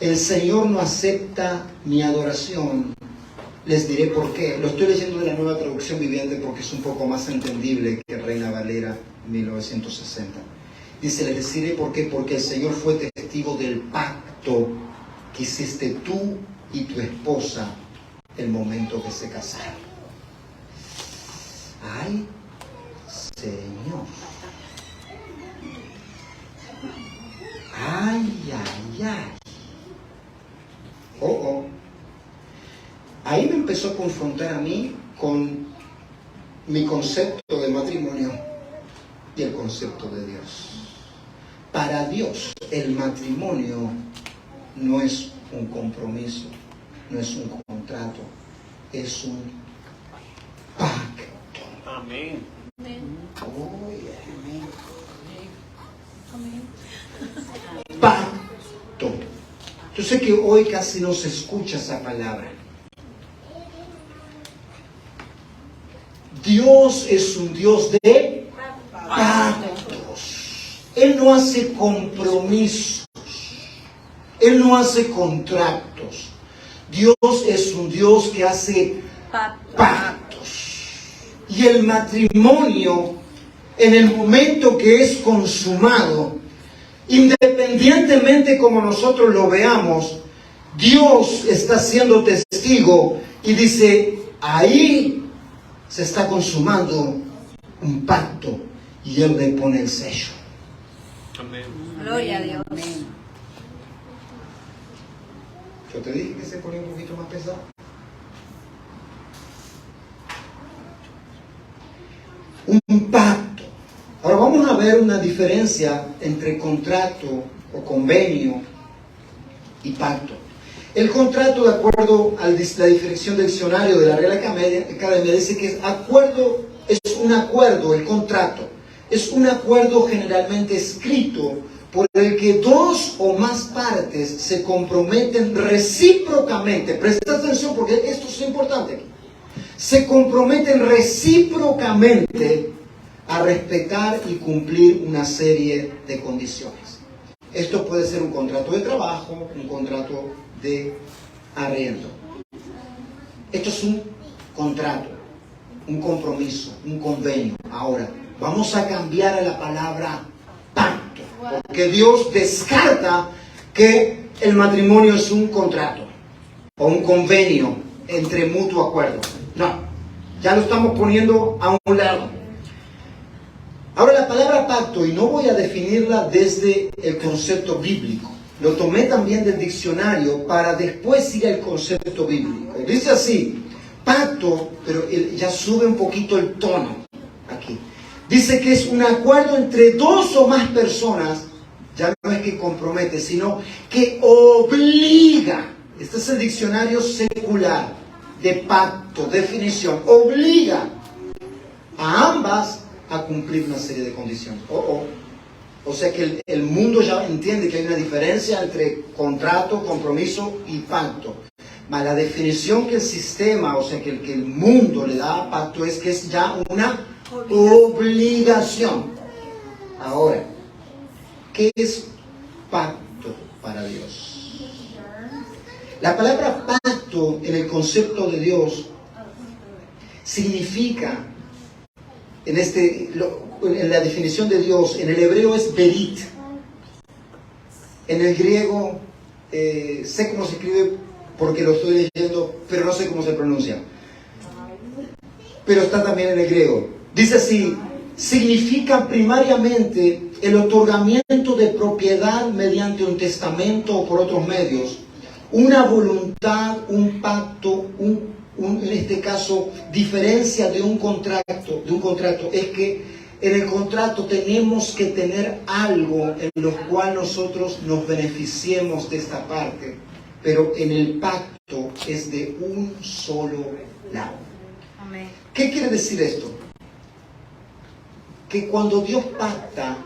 El Señor no acepta mi adoración. Les diré por qué. Lo estoy leyendo de la Nueva Traducción Viviente porque es un poco más entendible que Reina Valera 1960. Dice, les diré por qué. Porque el Señor fue testigo del pacto que hiciste tú y tu esposa el momento que se casaron. Ay, Señor. Ay, ay, ay. Oh. Ahí me empezó a confrontar a mí con mi concepto de matrimonio y el concepto de Dios. Para Dios, el matrimonio no es un compromiso, no es un contrato, es un pacto. Amén. Oh, yeah. Pacto. Yo sé que hoy casi no se escucha esa palabra. Dios es un Dios de pactos. Él no hace compromisos. Él no hace contratos. Dios es un Dios que hace pactos. Y el matrimonio, en el momento que es consumado, independientemente como nosotros lo veamos, Dios está siendo testigo y dice, ahí se está consumando un pacto y Él le pone el sello. Amén. Gloria a Dios. Yo te dije que se ponía un poquito más pesado. Un pacto. Ahora vamos a ver una diferencia entre contrato o convenio y pacto. El contrato, de acuerdo a la definición del diccionario de la Real Academia, dice que es un acuerdo, el contrato. Es un acuerdo generalmente escrito por el que dos o más partes se comprometen recíprocamente. Presta atención porque esto es importante aquí. Se comprometen recíprocamente a respetar y cumplir una serie de condiciones. Esto puede ser un contrato de trabajo, un contrato de arriendo. Esto es un contrato, un compromiso, un convenio. Ahora, vamos a cambiar a la palabra pacto, porque Dios descarta que el matrimonio es un contrato o un convenio entre mutuo acuerdo. No, ya lo estamos poniendo a un lado. Ahora la palabra pacto, y no voy a definirla desde el concepto bíblico, lo tomé también del diccionario para después ir al concepto bíblico. Dice así, pacto, pero ya sube un poquito el tono aquí. Dice que es un acuerdo entre dos o más personas, ya no es que compromete, sino que obliga. Este es el diccionario secular de pacto, definición, obliga a ambas a cumplir una serie de condiciones. O sea que el mundo ya entiende que hay una diferencia entre contrato, compromiso y pacto. Mas la definición que el sistema, o sea que el mundo le da a pacto es que es ya una obligación. Ahora, ¿qué es pacto para Dios? La palabra pacto en el concepto de Dios significa, en la definición de Dios, en el hebreo es berit. En el griego, sé cómo se escribe porque lo estoy leyendo, pero no sé cómo se pronuncia. Pero está también en el griego. Dice así, significa primariamente el otorgamiento de propiedad mediante un testamento o por otros medios, una voluntad, un pacto, en este caso, diferencia de un contrato, es que en el contrato tenemos que tener algo en lo cual nosotros nos beneficiemos de esta parte, pero en el pacto es de un solo lado. Amén. ¿Qué quiere decir esto? Que cuando Dios pacta,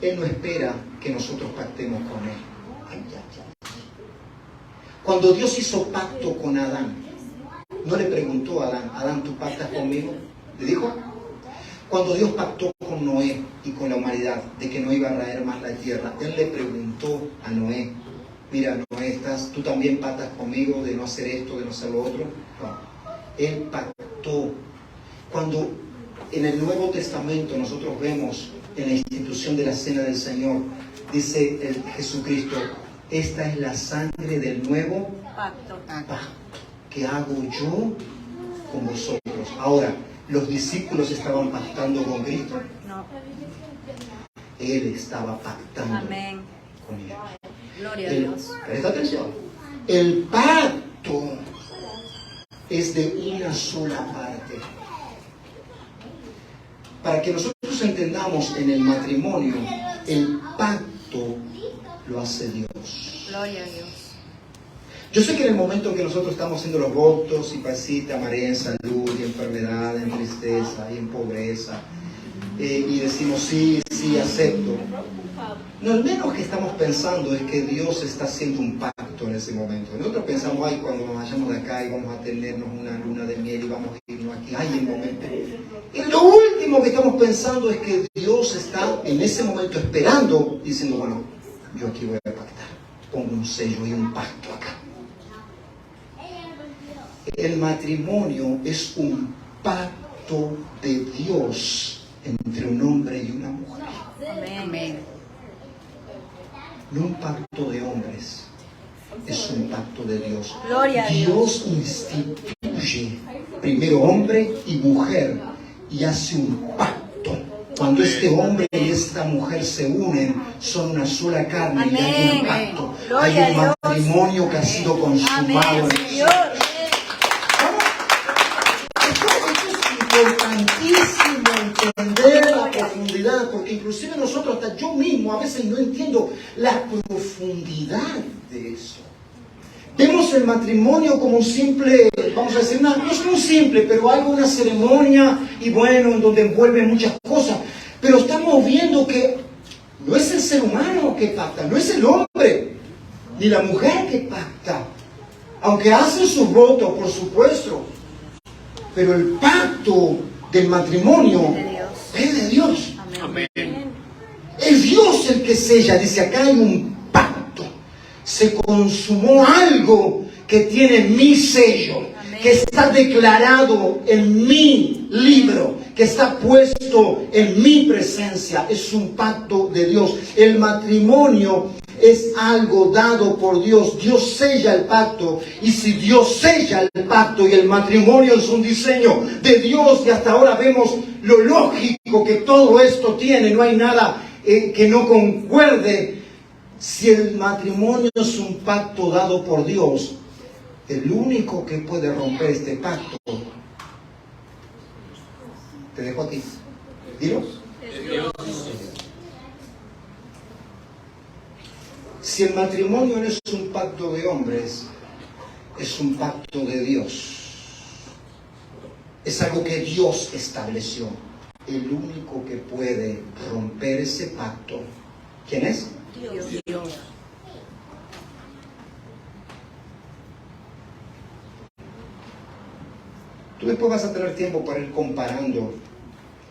Él no espera que nosotros pactemos con Él. Ay, ya. Cuando Dios hizo pacto con Adán, no le preguntó a Adán, Adán, ¿tú pactas conmigo? ¿Le dijo? Cuando Dios pactó con Noé y con la humanidad de que no iba a raer más la tierra, Él le preguntó a Noé, mira Noé, ¿tú también pactas conmigo de no hacer esto, de no hacer lo otro? No. Él pactó. Cuando en el Nuevo Testamento nosotros vemos en la institución de la Cena del Señor, dice Jesucristo, esta es la sangre del nuevo Pacto. pacto que hago yo con vosotros. Ahora, ¿los discípulos estaban pactando con Cristo? No. Él estaba pactando Amén. con ellos. Gloria a Dios. Presta atención. El pacto es de una sola parte. Para que nosotros entendamos en el matrimonio, el pacto lo hace Dios. Gloria a Dios. Yo sé que en el momento en que nosotros estamos haciendo los votos y pasita, amaré en salud y enfermedad, en tristeza y en pobreza, y decimos sí, sí, acepto. No, lo menos que estamos pensando es que Dios está haciendo un pacto en ese momento. Nosotros pensamos, ay, cuando nos vayamos de acá y vamos a tenernos una luna de miel y vamos a irnos aquí, ay, el momento. Y lo último que estamos pensando es que Dios está en ese momento esperando, diciendo, bueno, yo aquí voy a pactar, pongo un sello y un pacto acá. El matrimonio es un pacto de Dios entre un hombre y una mujer. Amén. No un pacto de hombres, es un pacto de Dios. Gloria a Dios. Dios instituye primero hombre y mujer y hace un pacto. Cuando este hombre y esta mujer se unen, son una sola carne y hay un pacto. Gloria Hay un a Dios. matrimonio que ha sido consumado. Amén, en el Señor. Esto es importantísimo entender la profundidad, porque inclusive nosotros, hasta yo mismo, a veces no entiendo la profundidad de eso. Vemos el matrimonio como un simple, vamos a decir, no es un simple, pero algo, una ceremonia, y bueno, en donde envuelve muchas cosas. Pero estamos viendo que no es el ser humano que pacta, no es el hombre, ni la mujer que pacta. Aunque hacen sus votos, por supuesto. Pero el pacto del matrimonio es de Dios. Amén. Es Dios el que sella. Dice, acá hay un pacto. Se consumó algo que tiene mi sello. Amén. Que está declarado en mi libro. Que está puesto en mi presencia. Es un pacto de Dios. El matrimonio es algo dado por Dios. Dios sella el pacto. Y si Dios sella el pacto y el matrimonio es un diseño de Dios, y hasta ahora vemos lo lógico que todo esto tiene, no hay nada que no concuerde. Si el matrimonio es un pacto dado por Dios, el único que puede romper este pacto, te dejo aquí, dilo. Si el matrimonio no es un pacto de hombres, es un pacto de Dios. Es algo que Dios estableció. El único que puede romper ese pacto, ¿quién es? Dios. Tú después vas a tener tiempo para ir comparando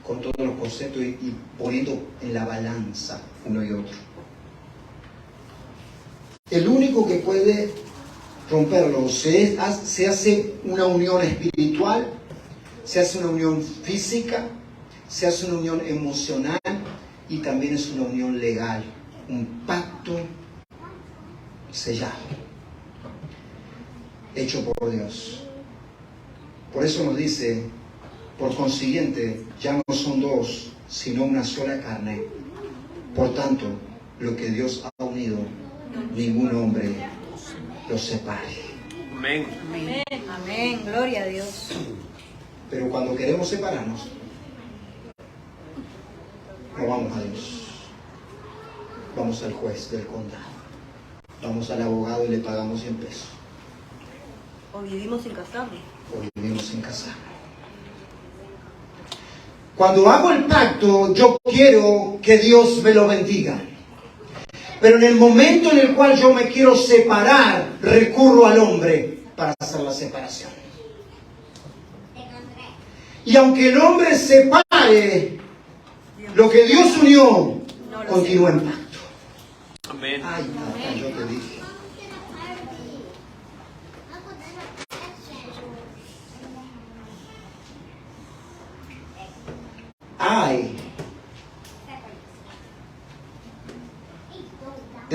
con todos los conceptos y poniendo en la balanza uno y otro. El único que puede romperlo se hace una unión espiritual, se hace una unión física, se hace una unión emocional y también es una unión legal, un pacto sellado, hecho por Dios. Por eso nos dice, por consiguiente, ya no son dos, sino una sola carne. Por tanto, lo que Dios ha unido, ningún hombre lo separe. Amén. Amén. Amén. Gloria a Dios. Pero cuando queremos separarnos, no vamos a Dios. Vamos al juez del condado. Vamos al abogado y le pagamos 100 pesos. O vivimos sin casarnos. O vivimos sin casarnos. Cuando hago el pacto, yo quiero que Dios me lo bendiga. Pero en el momento en el cual yo me quiero separar, recurro al hombre para hacer la separación. Y aunque el hombre separe, lo que Dios unió, continúa en pacto. Amén. Ay, papá, yo te dije. Ay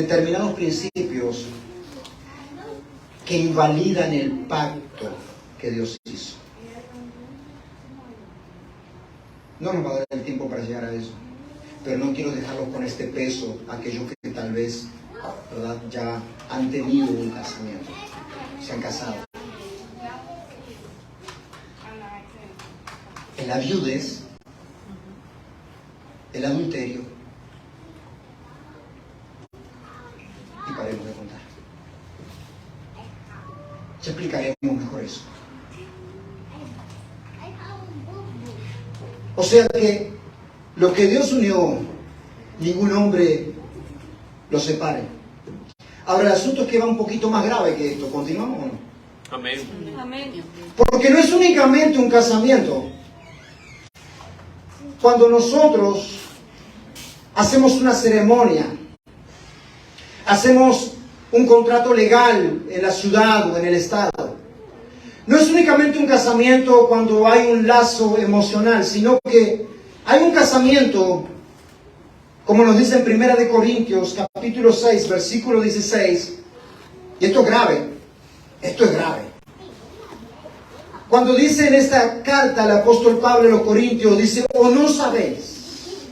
determinados principios que invalidan el pacto que Dios hizo. No nos va a dar el tiempo para llegar a eso, pero no quiero dejarlos con este peso, aquellos que tal vez, ¿verdad?, ya han tenido un casamiento, se han casado. La viudez, el adulterio, y paremos de contar. Ya explicaremos mejor eso. O sea que lo que Dios unió, ningún hombre lo separe. Ahora el asunto es que va un poquito más grave que esto. ¿Continuamos o no? Amén. Amén. Porque no es únicamente un casamiento. Cuando nosotros hacemos una ceremonia, hacemos un contrato legal en la ciudad o en el estado, no es únicamente un casamiento cuando hay un lazo emocional, sino que hay un casamiento, como nos dice en 1 Corintios, capítulo 6, versículo 16, y esto es grave, esto es grave. Cuando dice en esta carta el apóstol Pablo a los Corintios, dice, ¿o no sabéis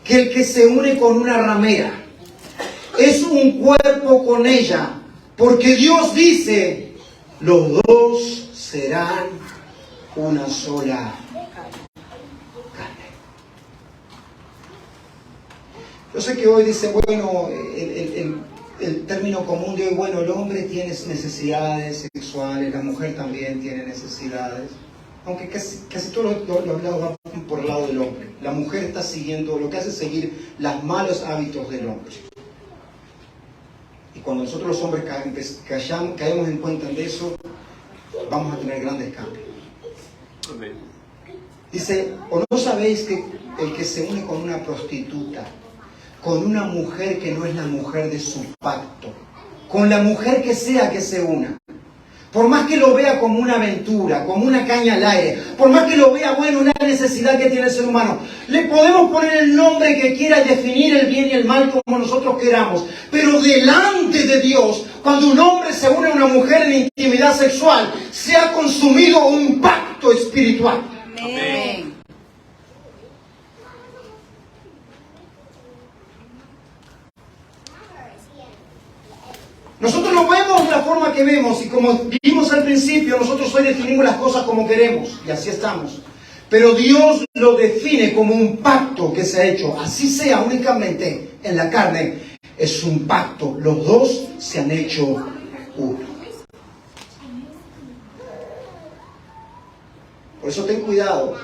que el que se une con una ramera es un cuerpo con ella? Porque Dios dice, los dos serán una sola carne. Yo sé que hoy dice, bueno, el término común de hoy, bueno, el hombre tiene necesidades sexuales, la mujer también tiene necesidades, aunque casi todos los lados van por el lado del hombre. La mujer está siguiendo, lo que hace es seguir los malos hábitos del hombre. Y cuando nosotros los hombres caemos en cuenta de eso, vamos a tener grandes cambios. Amén. Dice, ¿o no sabéis que el que se une con una prostituta, con una mujer que no es la mujer de su pacto, con la mujer que sea que se una, por más que lo vea como una aventura, como una caña al aire, por más que lo vea, bueno, una necesidad que tiene el ser humano, le podemos poner el nombre que quiera, definir el bien y el mal como nosotros queramos, pero delante de Dios, cuando un hombre se une a una mujer en intimidad sexual, se ha consumido un pacto espiritual. Amén. Nosotros lo vemos de la forma que vemos y como vimos al principio, nosotros hoy definimos las cosas como queremos y así estamos. Pero Dios lo define como un pacto que se ha hecho, así sea únicamente en la carne, es un pacto. Los dos se han hecho uno. Por eso ten cuidado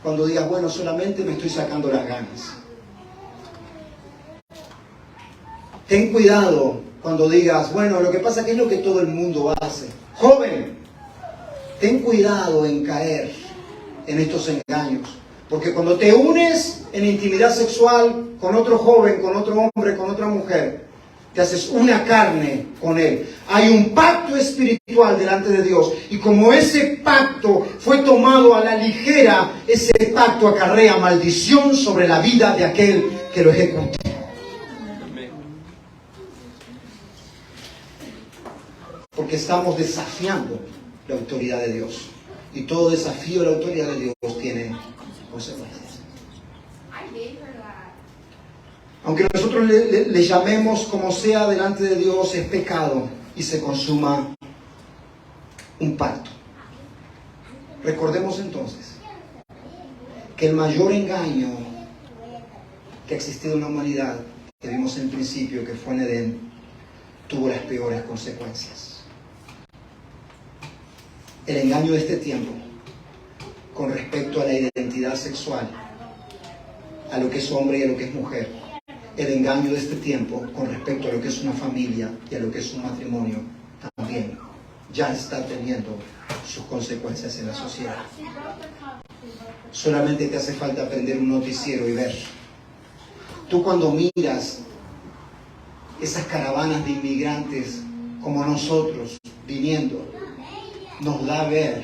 cuando digas, bueno, solamente me estoy sacando las ganas. Ten cuidado cuando digas, bueno, lo que pasa es que es lo que todo el mundo hace. Joven, ten cuidado en caer en estos engaños. Porque cuando te unes en intimidad sexual con otro joven, con otro hombre, con otra mujer, te haces una carne con él. Hay un pacto espiritual delante de Dios. Y como ese pacto fue tomado a la ligera, ese pacto acarrea maldición sobre la vida de aquel que lo ejecuta. Porque estamos desafiando la autoridad de Dios. Y todo desafío a la autoridad de Dios tiene consecuencias. Aunque nosotros le llamemos como sea delante de Dios, es pecado y se consuma un pacto. Recordemos entonces que el mayor engaño que ha existido en la humanidad, que vimos en el principio, que fue en Edén, tuvo las peores consecuencias. El engaño de este tiempo con respecto a la identidad sexual, a lo que es hombre y a lo que es mujer. El engaño de este tiempo con respecto a lo que es una familia y a lo que es un matrimonio también ya está teniendo sus consecuencias en la sociedad. Solamente te hace falta prender un noticiero y ver. Tú cuando miras esas caravanas de inmigrantes como nosotros viniendo, nos da a ver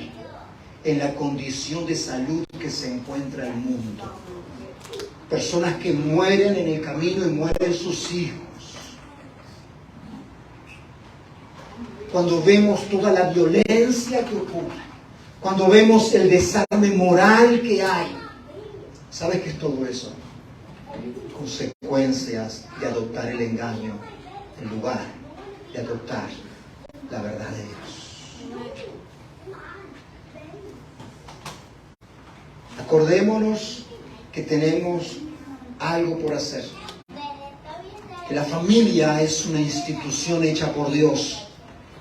en la condición de salud que se encuentra el mundo. Personas que mueren en el camino y mueren sus hijos. cuando vemos toda la violencia que ocurre, cuando vemos el desarme moral que hay. ¿Sabes qué es todo eso? Consecuencias de adoptar el engaño en lugar de adoptar la verdad de Dios. Acordémonos que tenemos algo por hacer. Que la familia es una institución hecha por Dios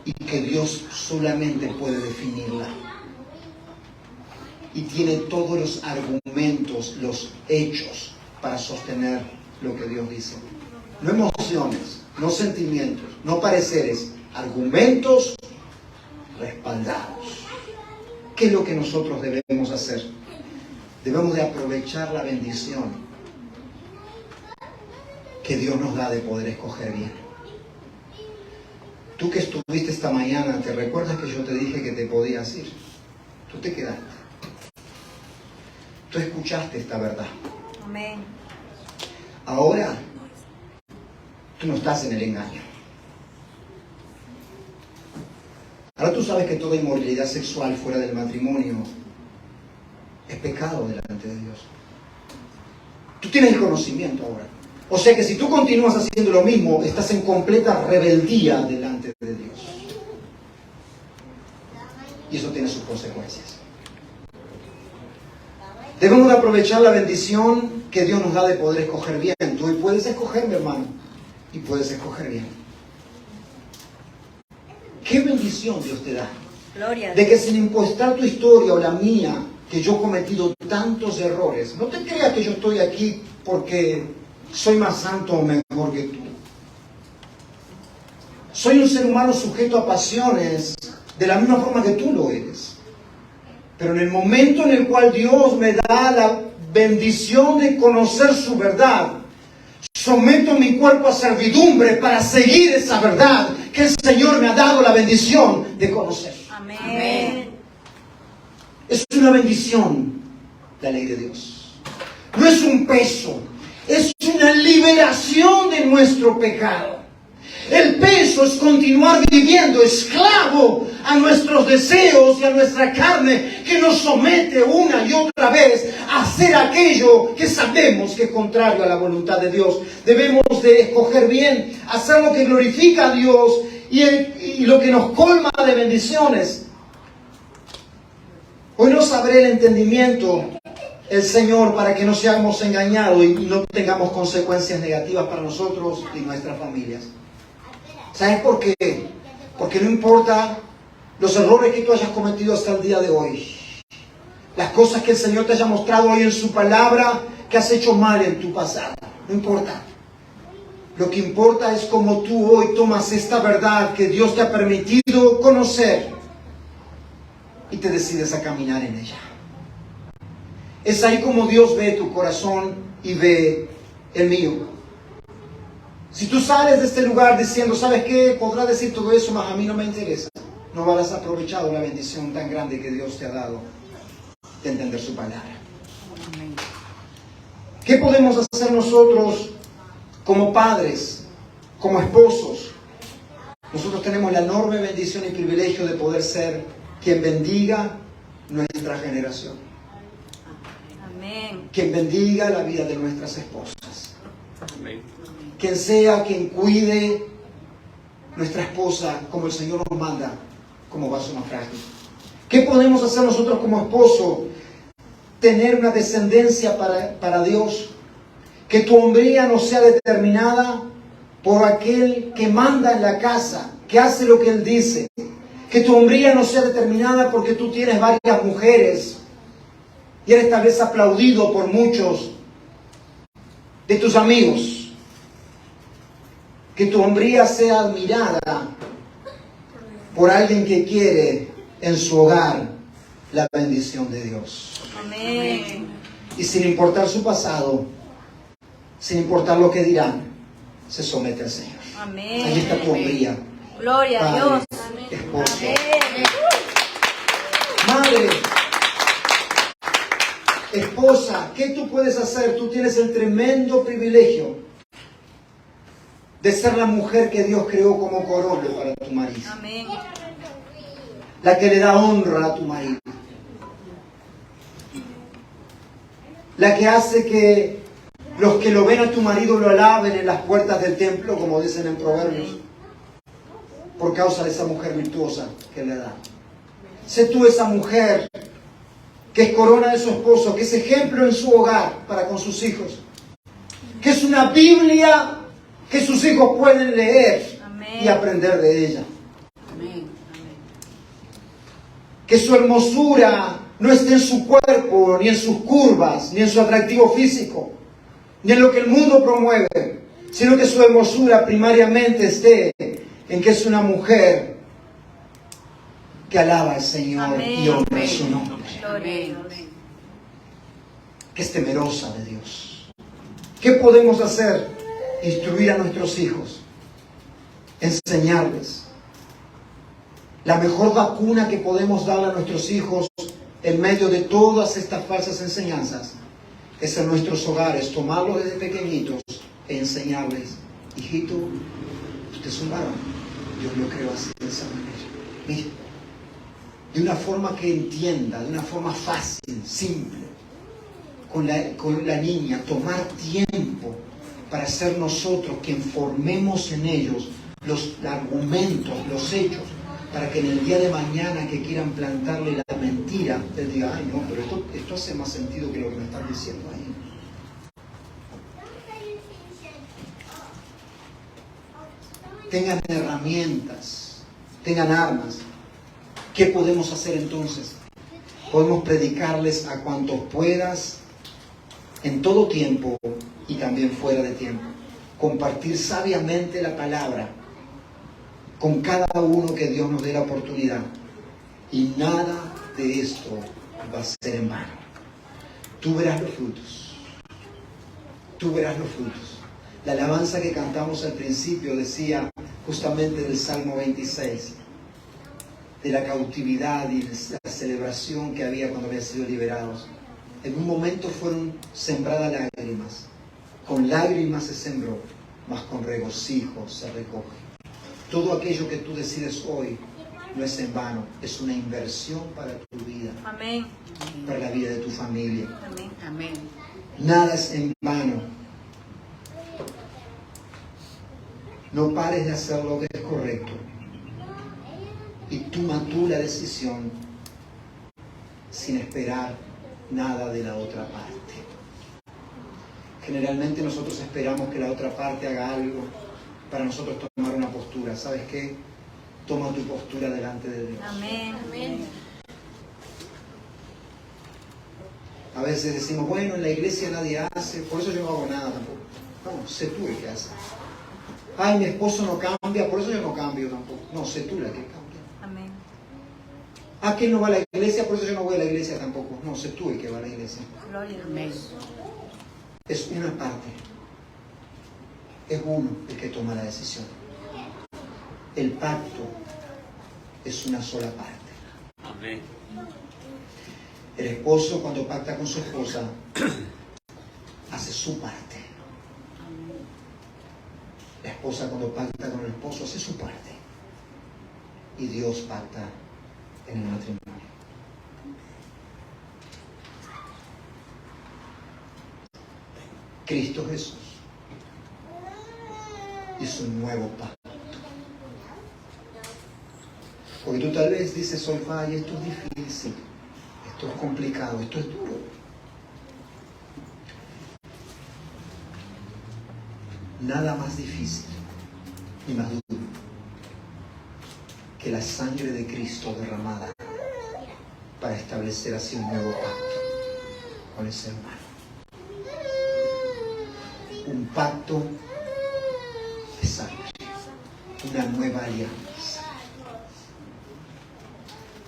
y que Dios solamente puede definirla. Y tiene todos los argumentos, los hechos para sostener lo que Dios dice. No emociones, no sentimientos, no pareceres, argumentos respaldados. ¿Qué es lo que nosotros debemos hacer? Debemos de aprovechar la bendición que Dios nos da de poder escoger bien. Tú que estuviste esta mañana, ¿te recuerdas que yo te dije que te podías ir? Tú te quedaste. Tú escuchaste esta verdad. Amén. Ahora, tú no estás en el engaño. Ahora tú sabes que toda inmoralidad sexual fuera del matrimonio es pecado delante de Dios. Tú tienes el conocimiento ahora. O sea que si tú continúas haciendo lo mismo, estás en completa rebeldía delante de Dios. Y eso tiene sus consecuencias. Debemos de aprovechar la bendición que Dios nos da de poder escoger bien. Tú hoy puedes escoger, mi hermano, y puedes escoger bien. ¿Qué bendición Dios te da? Gloria a De Dios. que sin importar tu historia o la mía, que yo he cometido tantos errores, no te creas que yo estoy aquí porque soy más santo o mejor que tú. Soy un ser humano sujeto a pasiones de la misma forma que tú lo eres. Pero en el momento en el cual Dios me da la bendición de conocer su verdad, someto mi cuerpo a servidumbre para seguir esa verdad que el Señor me ha dado la bendición de conocer. Amén. Es una bendición la ley de Dios. No es un peso, es una liberación de nuestro pecado. El peso es continuar viviendo esclavo a nuestros deseos y a nuestra carne que nos somete una y otra vez a hacer aquello que sabemos que es contrario a la voluntad de Dios. Debemos de escoger bien, hacer lo que glorifica a Dios y lo que nos colma de bendiciones. Hoy nos abre el entendimiento el Señor para que no seamos engañados y no tengamos consecuencias negativas para nosotros y nuestras familias. ¿Sabes por qué? Porque no importa los errores que tú hayas cometido hasta el día de hoy, las cosas que el Señor te haya mostrado hoy en su palabra que has hecho mal en tu pasado, no importa. Lo que importa es cómo tú hoy tomas esta verdad que Dios te ha permitido conocer y te decides a caminar en ella. Es ahí como Dios ve tu corazón y ve el mío. Si tú sales de este lugar diciendo, ¿sabes qué? Podrás decir todo eso, mas a mí no me interesa. No habrás aprovechado la bendición tan grande que Dios te ha dado de entender su palabra. ¿Qué podemos hacer nosotros como padres, como esposos? Nosotros tenemos la enorme bendición y privilegio de poder ser quien bendiga nuestra generación. Amén. Quien bendiga la vida de nuestras esposas. Amén. Quien sea quien cuide nuestra esposa como el Señor nos manda, como vaso más frágil. ¿Qué podemos hacer nosotros como esposo? Tener una descendencia para Dios. Que tu hombría no sea determinada por aquel que manda en la casa, que hace lo que Él dice. Que tu hombría no sea determinada porque tú tienes varias mujeres y eres tal vez aplaudido por muchos de tus amigos. Que tu hombría sea admirada por alguien que quiere en su hogar la bendición de Dios. Amén. Y sin importar su pasado, sin importar lo que dirán, se somete al Señor. Amén. Ahí está tu hombría. Gloria a Dios. Padre, esposo, Amén. madre, esposa, ¿qué tú puedes hacer? Tú tienes el tremendo privilegio de ser la mujer que Dios creó como corona para tu marido. Amén. La que le da honra a tu marido. La que hace que los que lo ven a tu marido lo alaben en las puertas del templo, como dicen en Proverbios, por causa de esa mujer virtuosa que le da. Sé tú esa mujer que es corona de su esposo, que es ejemplo en su hogar para con sus hijos, que es una Biblia que sus hijos pueden leer y aprender de ella. Amén. Que su hermosura no esté en su cuerpo, ni en sus curvas, ni en su atractivo físico, ni en lo que el mundo promueve, sino que su hermosura primariamente esté en que es una mujer que alaba al Señor y honra su nombre. Que es temerosa de Dios. ¿Qué podemos hacer? Instruir a nuestros hijos, enseñarles. La mejor vacuna que podemos darle a nuestros hijos en medio de todas estas falsas enseñanzas es en nuestros hogares, tomarlos desde pequeñitos e enseñarles: hijito, usted es un varón, Dios lo creó así, de esa manera. Mire, de una forma que entienda, de una forma fácil, simple, con la niña, tomar tiempo para ser nosotros quien formemos en ellos los argumentos, los hechos, para que en el día de mañana que quieran plantarle la mentira, les diga: ay no, pero esto hace más sentido que lo que me están diciendo ahí. Tengan herramientas, tengan armas. ¿Qué podemos hacer entonces? Podemos predicarles a cuantos puedas, en todo tiempo y también fuera de tiempo. Compartir sabiamente la palabra con cada uno que Dios nos dé la oportunidad. Y nada de esto va a ser en vano. Tú verás los frutos. Tú verás los frutos. La alabanza que cantamos al principio decía justamente del Salmo 26, de la cautividad y de la celebración que había cuando habían sido liberados. En un momento fueron sembradas lágrimas. Con lágrimas se sembró, mas con regocijo se recoge. Todo aquello que tú decides hoy no es en vano, es una inversión para tu vida. Amén. Para la vida de tu familia. Amén. Amén. Nada es en vano. No pares de hacer lo que es correcto. Y toma tú la decisión sin esperar nada de la otra parte. Generalmente nosotros esperamos que la otra parte haga algo para nosotros tomar una postura. ¿Sabes qué? Toma tu postura delante de Dios. Amén. Amén. A veces decimos: bueno, en la iglesia nadie hace, por eso yo no hago nada tampoco. No, sé tú el que hace. Ay, mi esposo no cambia, por eso yo no cambio tampoco. No, sé tú la que cambia. Amén. Ah, que él no va a la iglesia, por eso yo no voy a la iglesia tampoco. No, sé tú el que va a la iglesia. Gloria a Dios. Es una parte. Es uno el que toma la decisión. El pacto es una sola parte. Amén. El esposo, cuando pacta con su esposa, hace su parte. La esposa, cuando pacta con el esposo, hace su parte. Y Dios pacta en el matrimonio. Cristo Jesús hizo un nuevo pacto. Porque tú tal vez dices: Solfay, esto es difícil, esto es complicado, esto es duro. Nada más difícil ni más duro que la sangre de Cristo derramada para establecer así un nuevo pacto con el ser humano. Un pacto de sangre, una nueva alianza.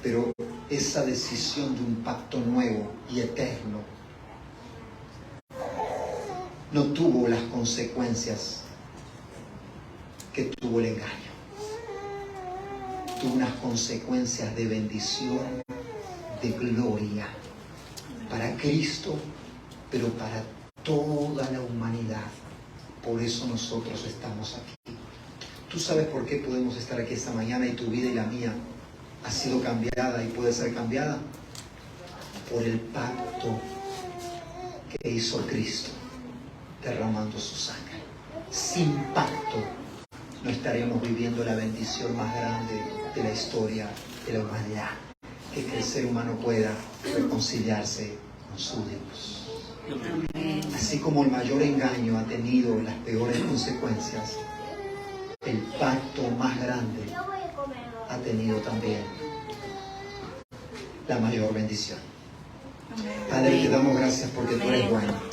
Pero esa decisión de un pacto nuevo y eterno no tuvo las consecuencias que tuvo el engaño. Tuvo unas consecuencias de bendición, de gloria para Cristo, pero para toda la humanidad. Por eso nosotros estamos aquí. ¿Tú sabes por qué podemos estar aquí esta mañana y tu vida y la mía ha sido cambiada y puede ser cambiada? Por el pacto que hizo Cristo derramando su sangre. Sin pacto no estaríamos viviendo la bendición más grande de la historia de la humanidad, que el ser humano pueda reconciliarse con su Dios. Amén. Así como el mayor engaño ha tenido las peores consecuencias, el pacto más grande ha tenido también la mayor bendición. Padre, te damos gracias porque tú eres bueno.